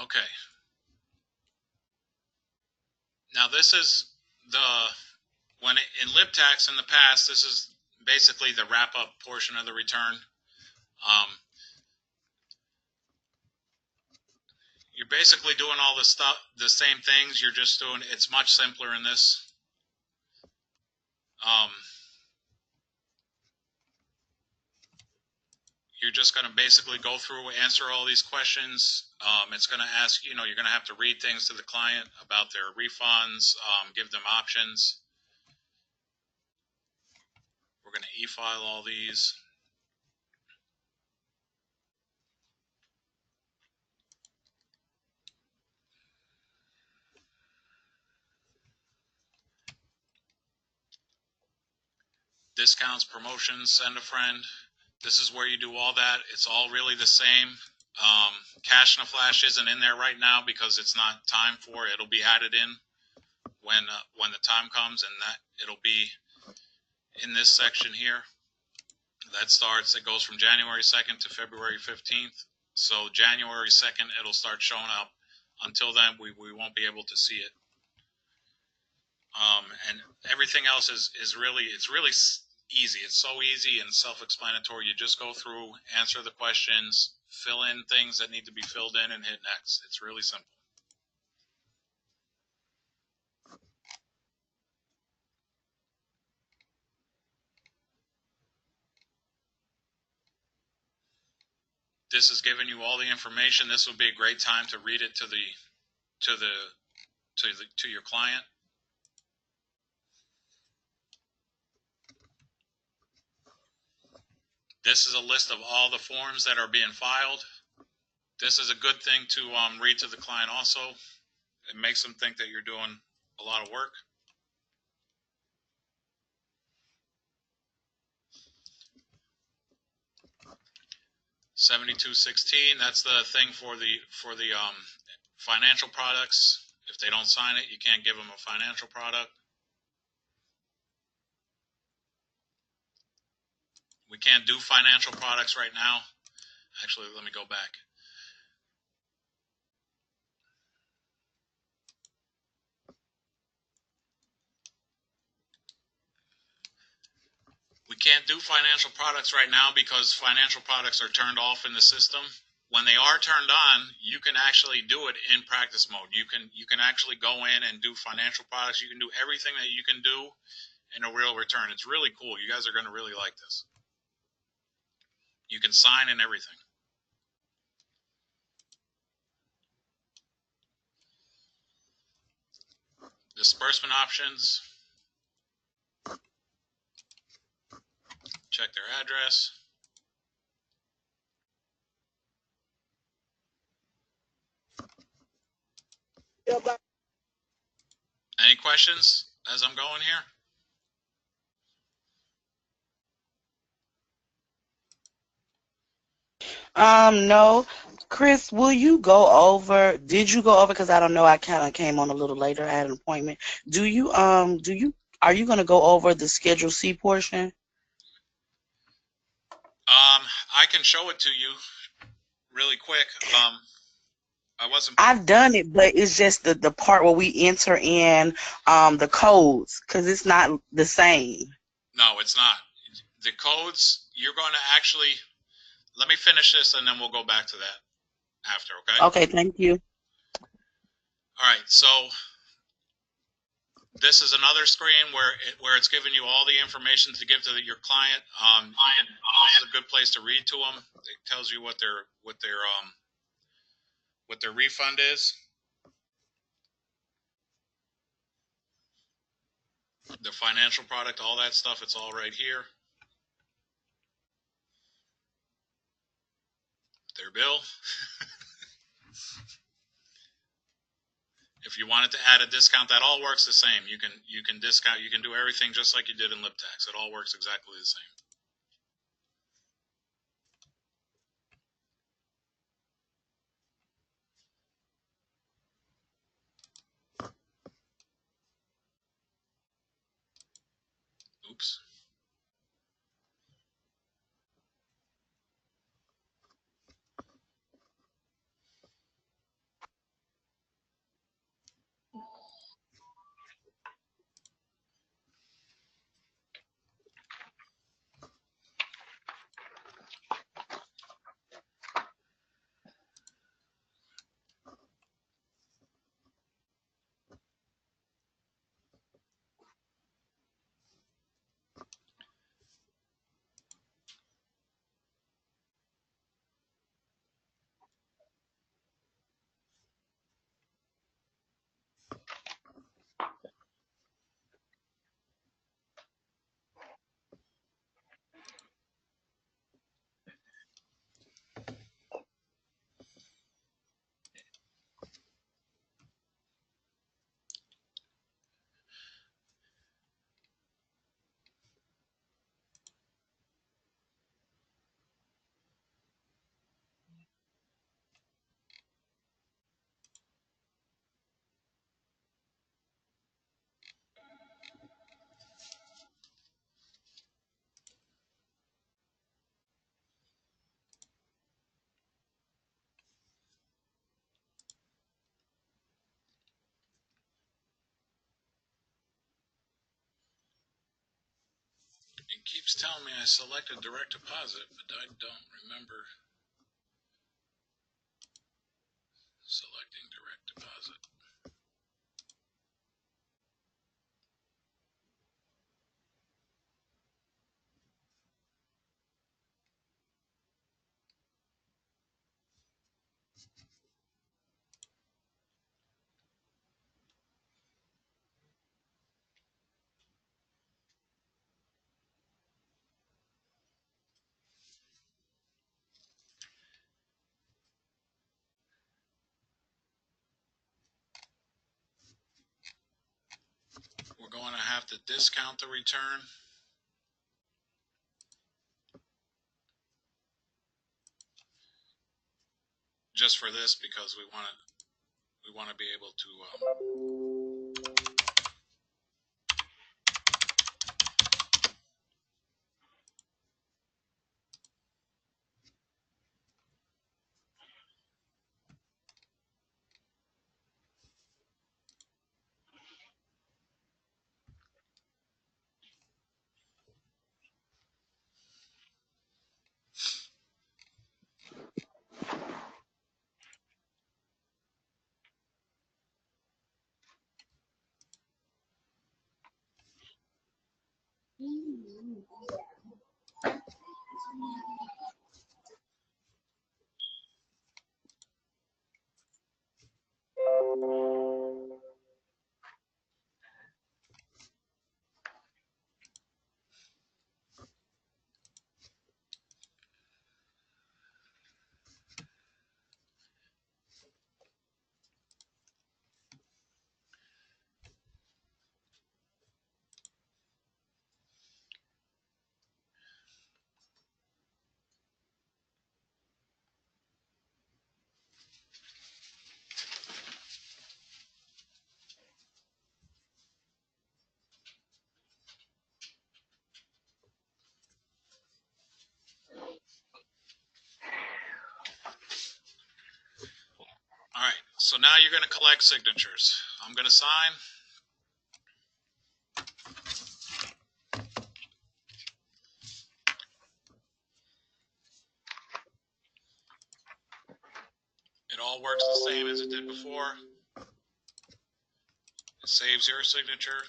[SPEAKER 1] Okay. Now this is in LibTax in the past, this is basically the wrap-up portion of the return. You're basically doing all the same things. You're just doing, it's much simpler in this. You're just going to basically go through, answer all these questions. It's going to ask, you're going to have to read things to the client about their refunds, give them options. We're going to e-file all these. Discounts, promotions, send a friend. This is where you do all that. It's all really the same. Cash in a Flash isn't in there right now because it's not time for it. It'll be added in when the time comes, and that it'll be in this section here. That starts, it goes from January 2nd to February 15th. So January 2nd, it'll start showing up. Until then, we won't be able to see it. And everything else is really, it's really easy. It's so easy and self-explanatory. You just go through, answer the questions, fill in things that need to be filled in, and hit next. It's really simple. This is giving you all the information. This would be a great time to read it to your client. This is a list of all the forms that are being filed. This is a good thing to read to the client also. It makes them think that you're doing a lot of work. $72.16. That's the thing for the financial products. If they don't sign it, you can't give them a financial product. We can't do financial products right now. Actually, let me go back. We can't do financial products right now because financial products are turned off in the system. When they are turned on, you can actually do it in practice mode. You can actually go in and do financial products. You can do everything that you can do in a real return. It's really cool. You guys are going to really like this. You can sign and everything. Disbursement options. Check their address. Any questions as I'm going here?
[SPEAKER 9] No. Chris, will you go over, did you go over, because I don't know, I kind of came on a little later, I had an appointment. Are you going to go over the Schedule C portion?
[SPEAKER 1] I can show it to you really quick.
[SPEAKER 9] I've done it, but it's just the part where we enter in the codes, because it's not the same.
[SPEAKER 1] No, it's not. The codes, you're going to actually, let me finish this and then we'll go back to that after, okay?
[SPEAKER 9] Okay, thank you.
[SPEAKER 1] All right, so this is another screen where it's giving you all the information to give to your client. This is a good place to read to them. It tells you what their refund is. The financial product, all that stuff, it's all right here. Their bill. If you wanted to add a discount, that all works the same. You can discount, you can do everything just like you did in LibTax. It all works exactly the same. Oops. It keeps telling me I selected direct deposit, but I don't remember selecting direct deposit. We're going to have to discount the return. Just for this, because we want we want to be able to. All right, so now you're going to collect signatures. I'm going to sign. It all works the same as it did before. It saves your signature.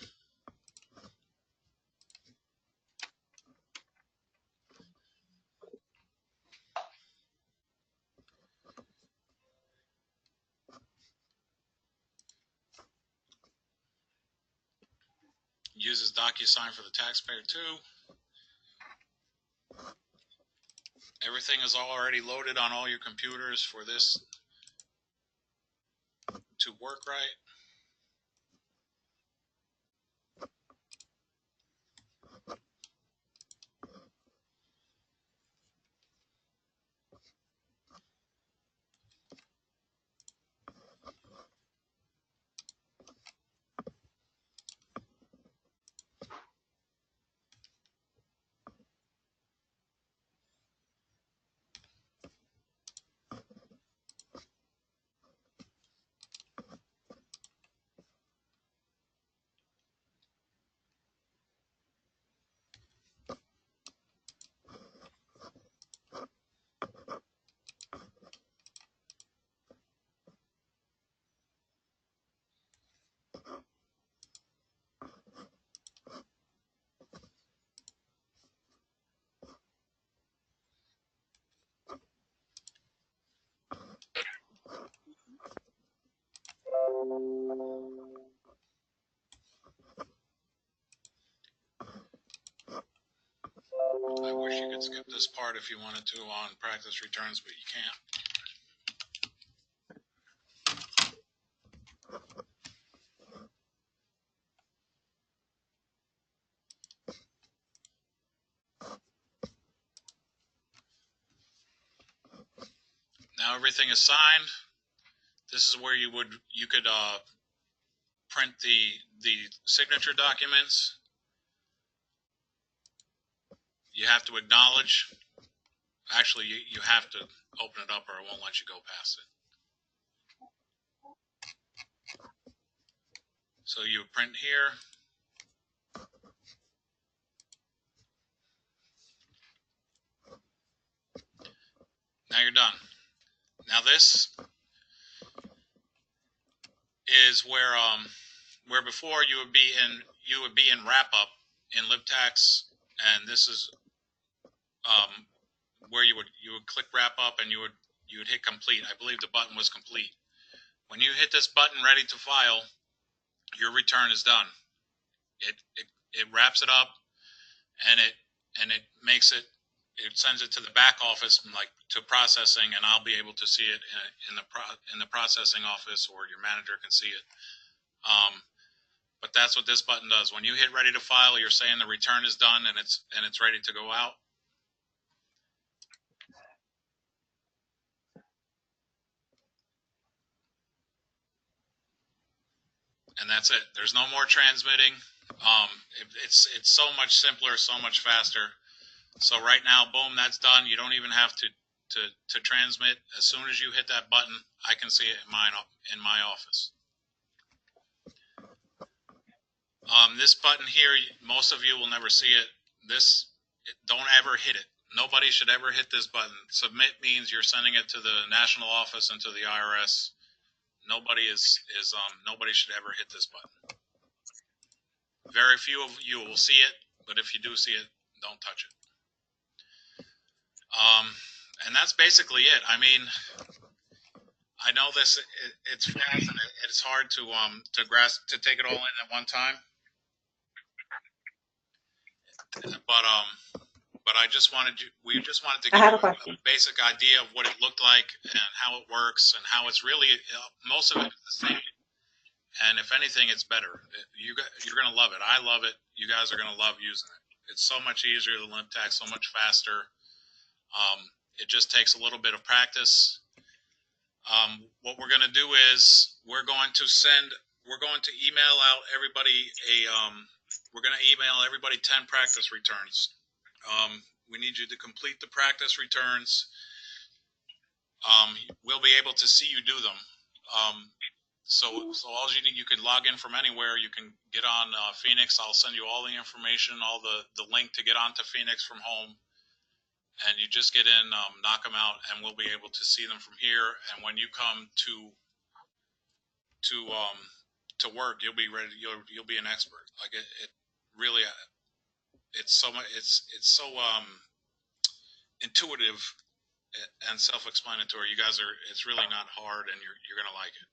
[SPEAKER 1] Uses DocuSign for the taxpayer too. Everything is already loaded on all your computers for this to work right. I wish you could skip this part if you wanted to on practice returns, but you can't. Now everything is signed. This is where you could print the signature documents. You have to acknowledge. Actually, you have to open it up or it won't let you go past it. So you print here. Now you're done. Now this is where before you would be in wrap up in LibTax, and this is where you would click wrap up and you would hit complete. I believe the button was complete. When you hit this button ready to file, your return is done. It wraps it up and it makes it sends it to the back office, like to processing, and I'll be able to see it in the processing office, or your manager can see it. But that's what this button does. When you hit ready to file, you're saying the return is done and it's ready to go out. and that's it. There's no more transmitting. It's so much simpler, so much faster. So right now, boom, that's done. You don't even have to transmit. As soon as you hit that button, I can see it in my office. This button here, most of you will never see it. Don't ever hit it. Nobody should ever hit this button. Submit means you're sending it to the national office and to the IRS. Nobody should ever hit this button. Very few of you will see it, but if you do see it, don't touch it. And that's basically it. I mean, I know it's fast and it's hard to grasp, to take it all in at one time. But we just wanted to give you a basic idea of what it looked like and how it works and how it's really, most of it is the same. And if anything, it's better. You're going to love it. I love it. You guys are going to love using it. It's so much easier than LimpTax, so much faster. It just takes a little bit of practice. What we're going to do is we're going to email out everybody we're going to email everybody 10 practice returns. We need you to complete the practice returns. We'll be able to see you do them. So all you can log in from anywhere. You can get on Phoenix. I'll send you all the information, all the link to get onto Phoenix from home. And you just get in, knock them out, and we'll be able to see them from here. And when you come to work, you'll be ready. You'll be an expert. Like it really, it's so much. It's so intuitive and self-explanatory. You guys it's really not hard, and you're gonna like it.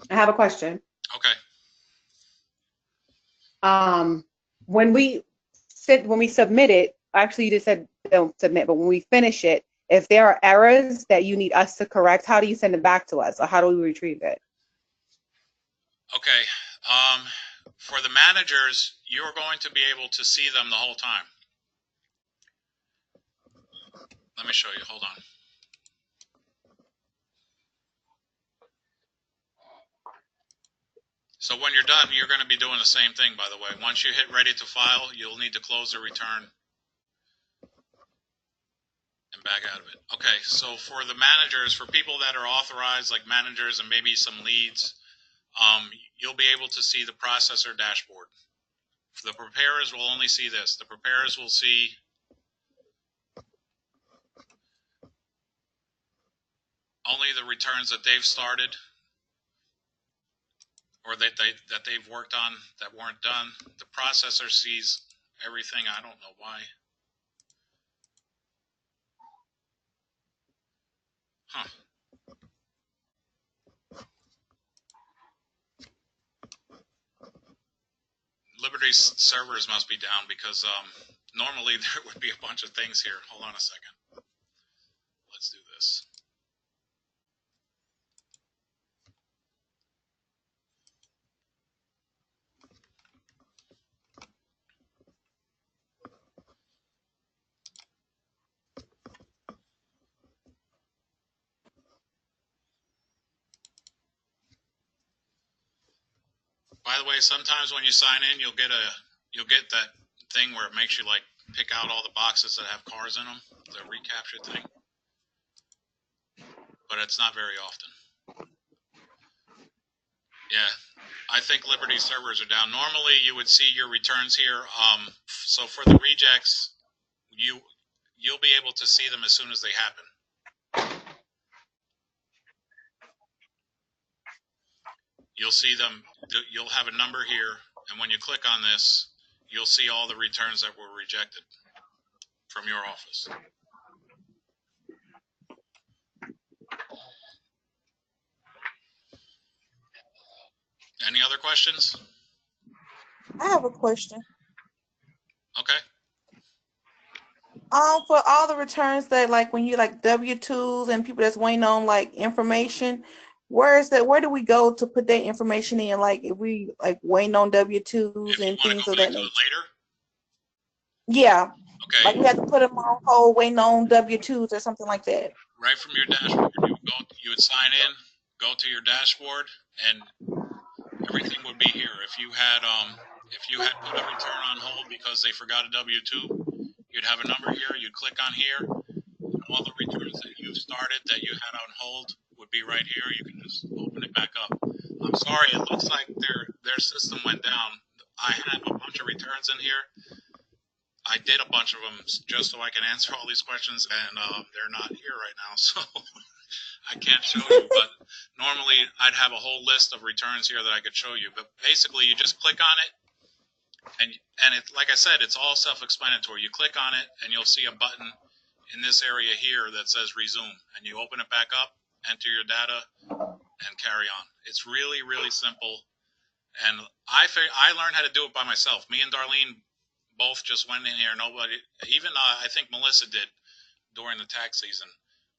[SPEAKER 7] I have a question.
[SPEAKER 1] Okay.
[SPEAKER 7] When we submit it, actually you just said don't submit, but when we finish it, if there are errors that you need us to correct, how do you send it back to us, or how do we retrieve it?
[SPEAKER 1] Okay. For the managers, you're going to be able to see them the whole time. Let me show you. Hold on. So when you're done, you're going to be doing the same thing, by the way. Once you hit ready to file, you'll need to close the return and back out of it. Okay, so for the managers, for people that are authorized, like managers and maybe some leads, you'll be able to see the processor dashboard. For the preparers will only see this. The preparers will see only the returns that they've started or that they've worked on that weren't done. The processor sees everything. I don't know why. Huh. Liberty's servers must be down because normally there would be a bunch of things here. Hold on a second. Let's do this. By the way, sometimes when you sign in, you'll get that thing where it makes you like pick out all the boxes that have cars in them, the reCAPTCHA thing. But it's not very often. Yeah, I think Liberty servers are down. Normally, you would see your returns here. So for the rejects, you'll be able to see them as soon as they happen. You'll see them, you'll have a number here, and when you click on this, you'll see all the returns that were rejected from your office. Any other questions?
[SPEAKER 8] I have a question.
[SPEAKER 1] Okay.
[SPEAKER 8] For all the returns that like when you like W-2s and people that's waiting on like information, where do we go to put that information in? Like if we like waiting on W-2s and things of that nature.
[SPEAKER 1] Later?
[SPEAKER 8] Yeah.
[SPEAKER 1] Okay.
[SPEAKER 8] Like we have to put them on hold waiting on W-2s or something like that.
[SPEAKER 1] Right from your dashboard, you would sign in, go to your dashboard, and everything would be here. If you had put a return on hold because they forgot a W-2, you'd have a number here. You'd click on here. All the returns that you started that you had on hold would be right here. You can just open it back up. I'm sorry, it looks like their system went down. I had a bunch of returns in here. I did a bunch of them just so I can answer all these questions, and they're not here right now, so I can't show you. But normally I'd have a whole list of returns here that I could show you. But basically, you just click on it, and it, like I said, it's all self-explanatory. You click on it, and you'll see a button in this area here that says resume, and you open it back up, enter your data, and carry on. It's really, really simple. And I learned how to do it by myself. Me and Darlene both just went in here. Nobody, even I think Melissa did during the tax season.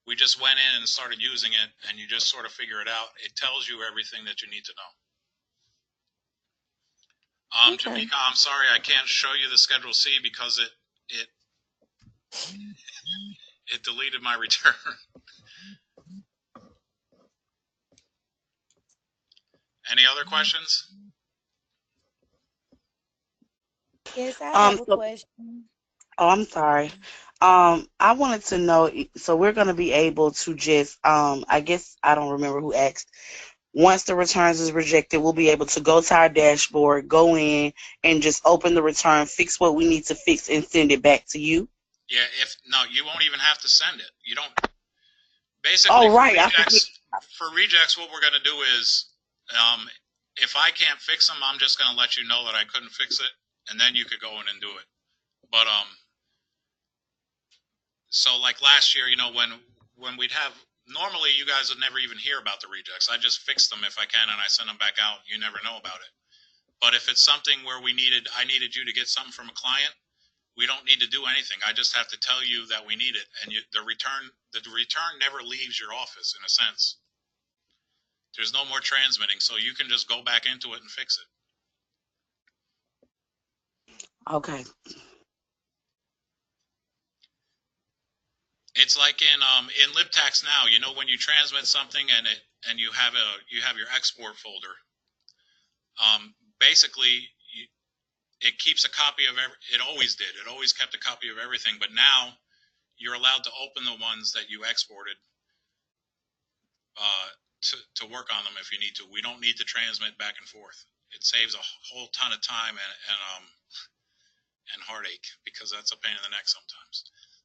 [SPEAKER 1] We just went in and started using it, and you just sort of figure it out. It tells you everything that you need to know.
[SPEAKER 8] Okay.
[SPEAKER 1] Jamaica, I'm sorry I can't show you the Schedule C because it deleted my return. Any other questions?
[SPEAKER 10] Yes, I have a
[SPEAKER 9] So,
[SPEAKER 10] question.
[SPEAKER 9] oh, I'm sorry. I wanted to know, so we're going to be able to just, I guess I don't remember who asked. Once the returns is rejected, we'll be able to go to our dashboard, go in, and just open the return, fix what we need to fix, and send it back to you.
[SPEAKER 1] Yeah, no, you won't even have to send it. You don't. Basically,
[SPEAKER 9] Oh, right.
[SPEAKER 1] for rejects, what we're going to do is, if I can't fix them, I'm just going to let you know that I couldn't fix it, and then you could go in and do it. But so like last year, when we'd have, normally you guys would never even hear about the rejects. I just fix them if I can, and I send them back out. You never know about it. But if it's something where I needed you to get something from a client, we don't need to do anything. I just have to tell you that we need it, and the return never leaves your office in a sense. There's no more transmitting, so you can just go back into it and fix it.
[SPEAKER 9] Okay.
[SPEAKER 1] It's like in LibTax now. When you transmit something and you have your export folder. Basically, it keeps a copy of it always did. It always kept a copy of everything, but now you're allowed to open the ones that you exported to work on them if you need to. We don't need to transmit back and forth. It saves a whole ton of time and heartache, because that's a pain in the neck sometimes.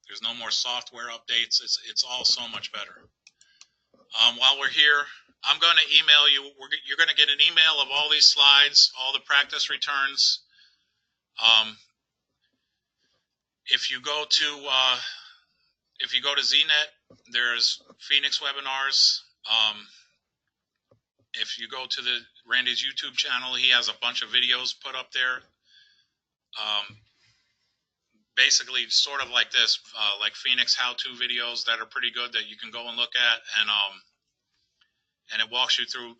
[SPEAKER 1] There's no more software updates. It's all so much better. While we're here, I'm going to email you. You're going to get an email of all these slides, all the practice returns. If you go to ZNet, there's Phoenix webinars. If you go to Randy's YouTube channel, he has a bunch of videos put up there. Basically, sort of like this, like Phoenix how-to videos that are pretty good that you can go and look at, and it walks you through.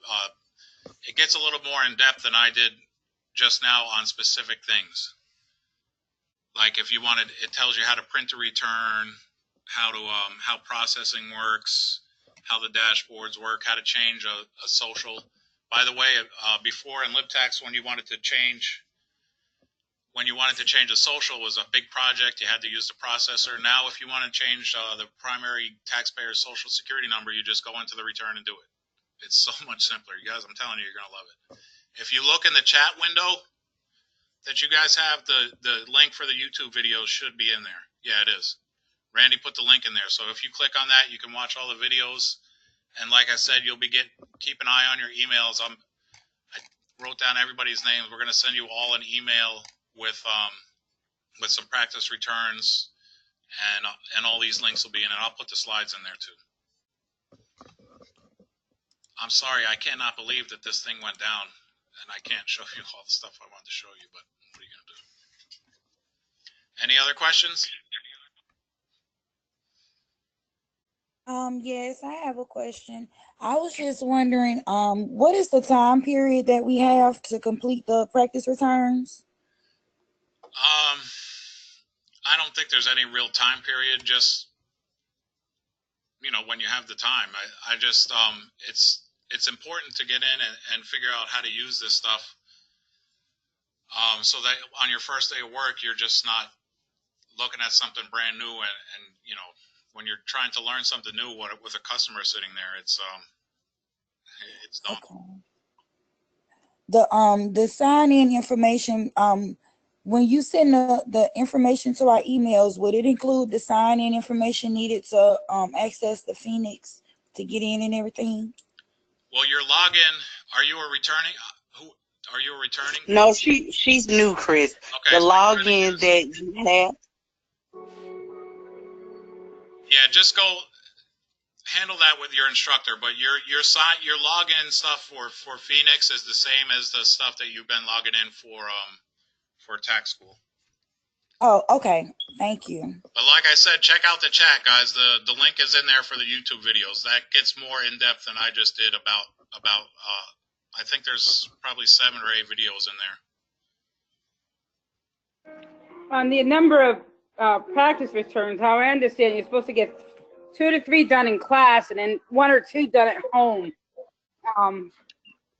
[SPEAKER 1] It gets a little more in depth than I did just now on specific things. Like if you wanted, it tells you how to print a return, how processing works, how the dashboards work, how to change a social. By the way, before in LibTax, when you wanted to change a social, was a big project. You had to use the processor. Now, if you want to change the primary taxpayer's social security number, you just go into the return and do it. It's so much simpler. You guys, I'm telling you, you're going to love it. If you look in the chat window that you guys have, the link for the YouTube videos should be in there. Yeah, it is. Randy put the link in there. So if you click on that, you can watch all the videos. And like I said, keep an eye on your emails. I wrote down everybody's names. We're going to send you all an email with some practice returns, and all these links will be in it. I'll put the slides in there too. I'm sorry, I cannot believe that this thing went down, and I can't show you all the stuff I wanted to show you, but what are you going to do? Any other questions?
[SPEAKER 10] Yes, I have a question. I was just wondering, what is the time period that we have to complete the practice returns?
[SPEAKER 1] I don't think there's any real time period. Just when you have the time. I just it's important to get in and figure out how to use this stuff, so that on your first day of work, you're just not looking at something brand new, and you know, when you're trying to learn something new with a customer sitting there, it's daunting.
[SPEAKER 10] Okay. The sign-in information, when you send the information to our emails, would it include the sign-in information needed to access the Phoenix to get in and everything?
[SPEAKER 1] Well, your login, are you a returning? Are you a returning?
[SPEAKER 9] No, she's new, Chris.
[SPEAKER 1] Okay.
[SPEAKER 9] The login that you have.
[SPEAKER 1] Yeah, just go handle that with your instructor. But your login stuff for Phoenix is the same as the stuff that you've been logging in for tax school.
[SPEAKER 10] Oh, okay. Thank you.
[SPEAKER 1] But like I said, check out the chat, guys. The link is in there for the YouTube videos. That gets more in depth than I just did about I think there's probably 7 or 8 videos in there.
[SPEAKER 3] On the number of practice returns, how I understand, you're supposed to get 2 to 3 done in class and then 1 or 2 done at home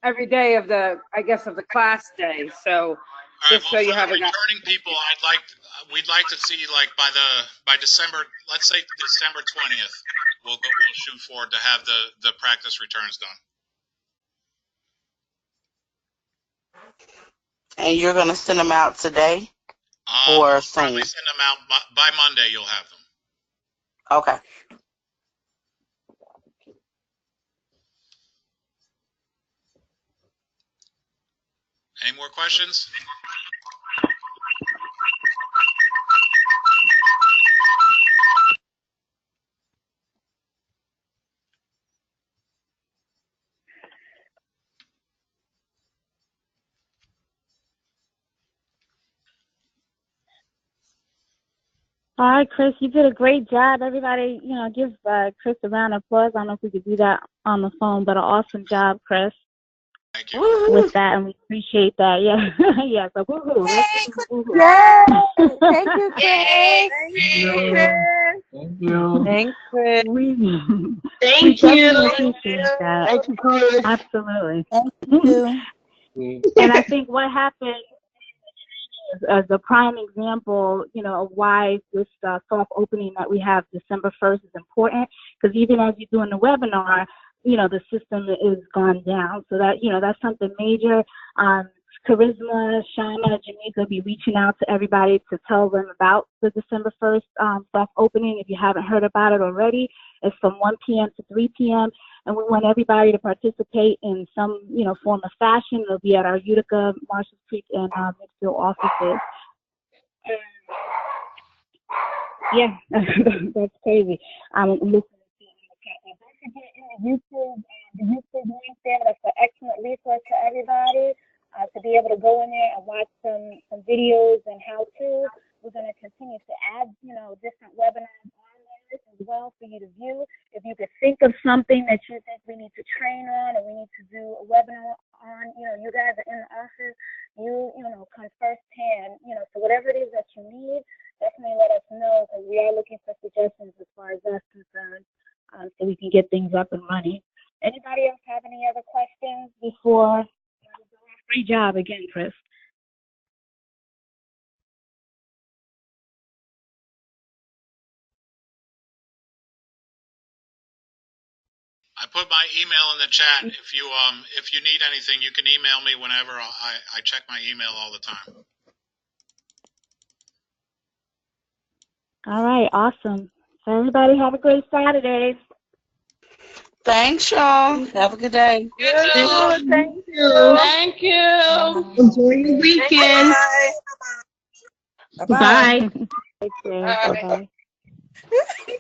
[SPEAKER 3] every day of the class day. So just so you have a
[SPEAKER 1] returning people, we'd like to see, like, by December, let's say December 20th, we'll shoot forward to have the practice returns done.
[SPEAKER 9] And you're gonna send them out today, or soon?
[SPEAKER 1] Probably send them out by Monday. You'll have them.
[SPEAKER 9] Okay.
[SPEAKER 1] Any more questions?
[SPEAKER 11] All right, Chris, you did a great job. Everybody, give Chris a round of applause. I don't know if we could do that on the phone, but an awesome job, Chris.
[SPEAKER 1] Thank you.
[SPEAKER 11] With that, and we appreciate that. Yeah, yeah. So woohoo!
[SPEAKER 4] Yay!
[SPEAKER 11] Thank
[SPEAKER 4] you, Chris.
[SPEAKER 2] Thank you.
[SPEAKER 4] Thanks, Chris.
[SPEAKER 11] We definitely appreciate that.
[SPEAKER 2] Thank you, Chris.
[SPEAKER 11] Absolutely.
[SPEAKER 10] Thank you.
[SPEAKER 11] And I think what happened as a prime example, of why this soft opening that we have December 1st is important, because even as you're doing the webinar, the system is gone down. So that, that's something major. Charisma, Shauna, Jamaica will be reaching out to everybody to tell them about the December 1st soft opening. If you haven't heard about it already, it's from 1 p.m. to 3 p.m. And we want everybody to participate in some, form of fashion. It'll be at our Utica, Marshall Creek, and Midfield offices. Yeah, that's crazy. I'm listening to it in the chat. Now, don't forget the YouTube link there. That's an excellent resource for everybody to be able to go in there and watch some videos and how-to. We're going to continue to add, different webinars on there as well for you to view. If you could think of something that you think we need to train on or we need to do a webinar on, you guys are in the office, you come firsthand, so whatever it is that you need, definitely let us know, because we are looking for suggestions as far as that's concerned, so we can get things up and running. Anybody else have any other questions before? Great job again, Chris.
[SPEAKER 1] I put my email in the chat. If you need anything, you can email me whenever. I check my email all the time.
[SPEAKER 11] All right, awesome. So everybody have a great Saturday.
[SPEAKER 9] Thanks, y'all. Have a good day.
[SPEAKER 4] Thank you.
[SPEAKER 8] Thank you.
[SPEAKER 4] Enjoy your weekend.
[SPEAKER 10] Bye-bye.
[SPEAKER 11] Bye. Bye.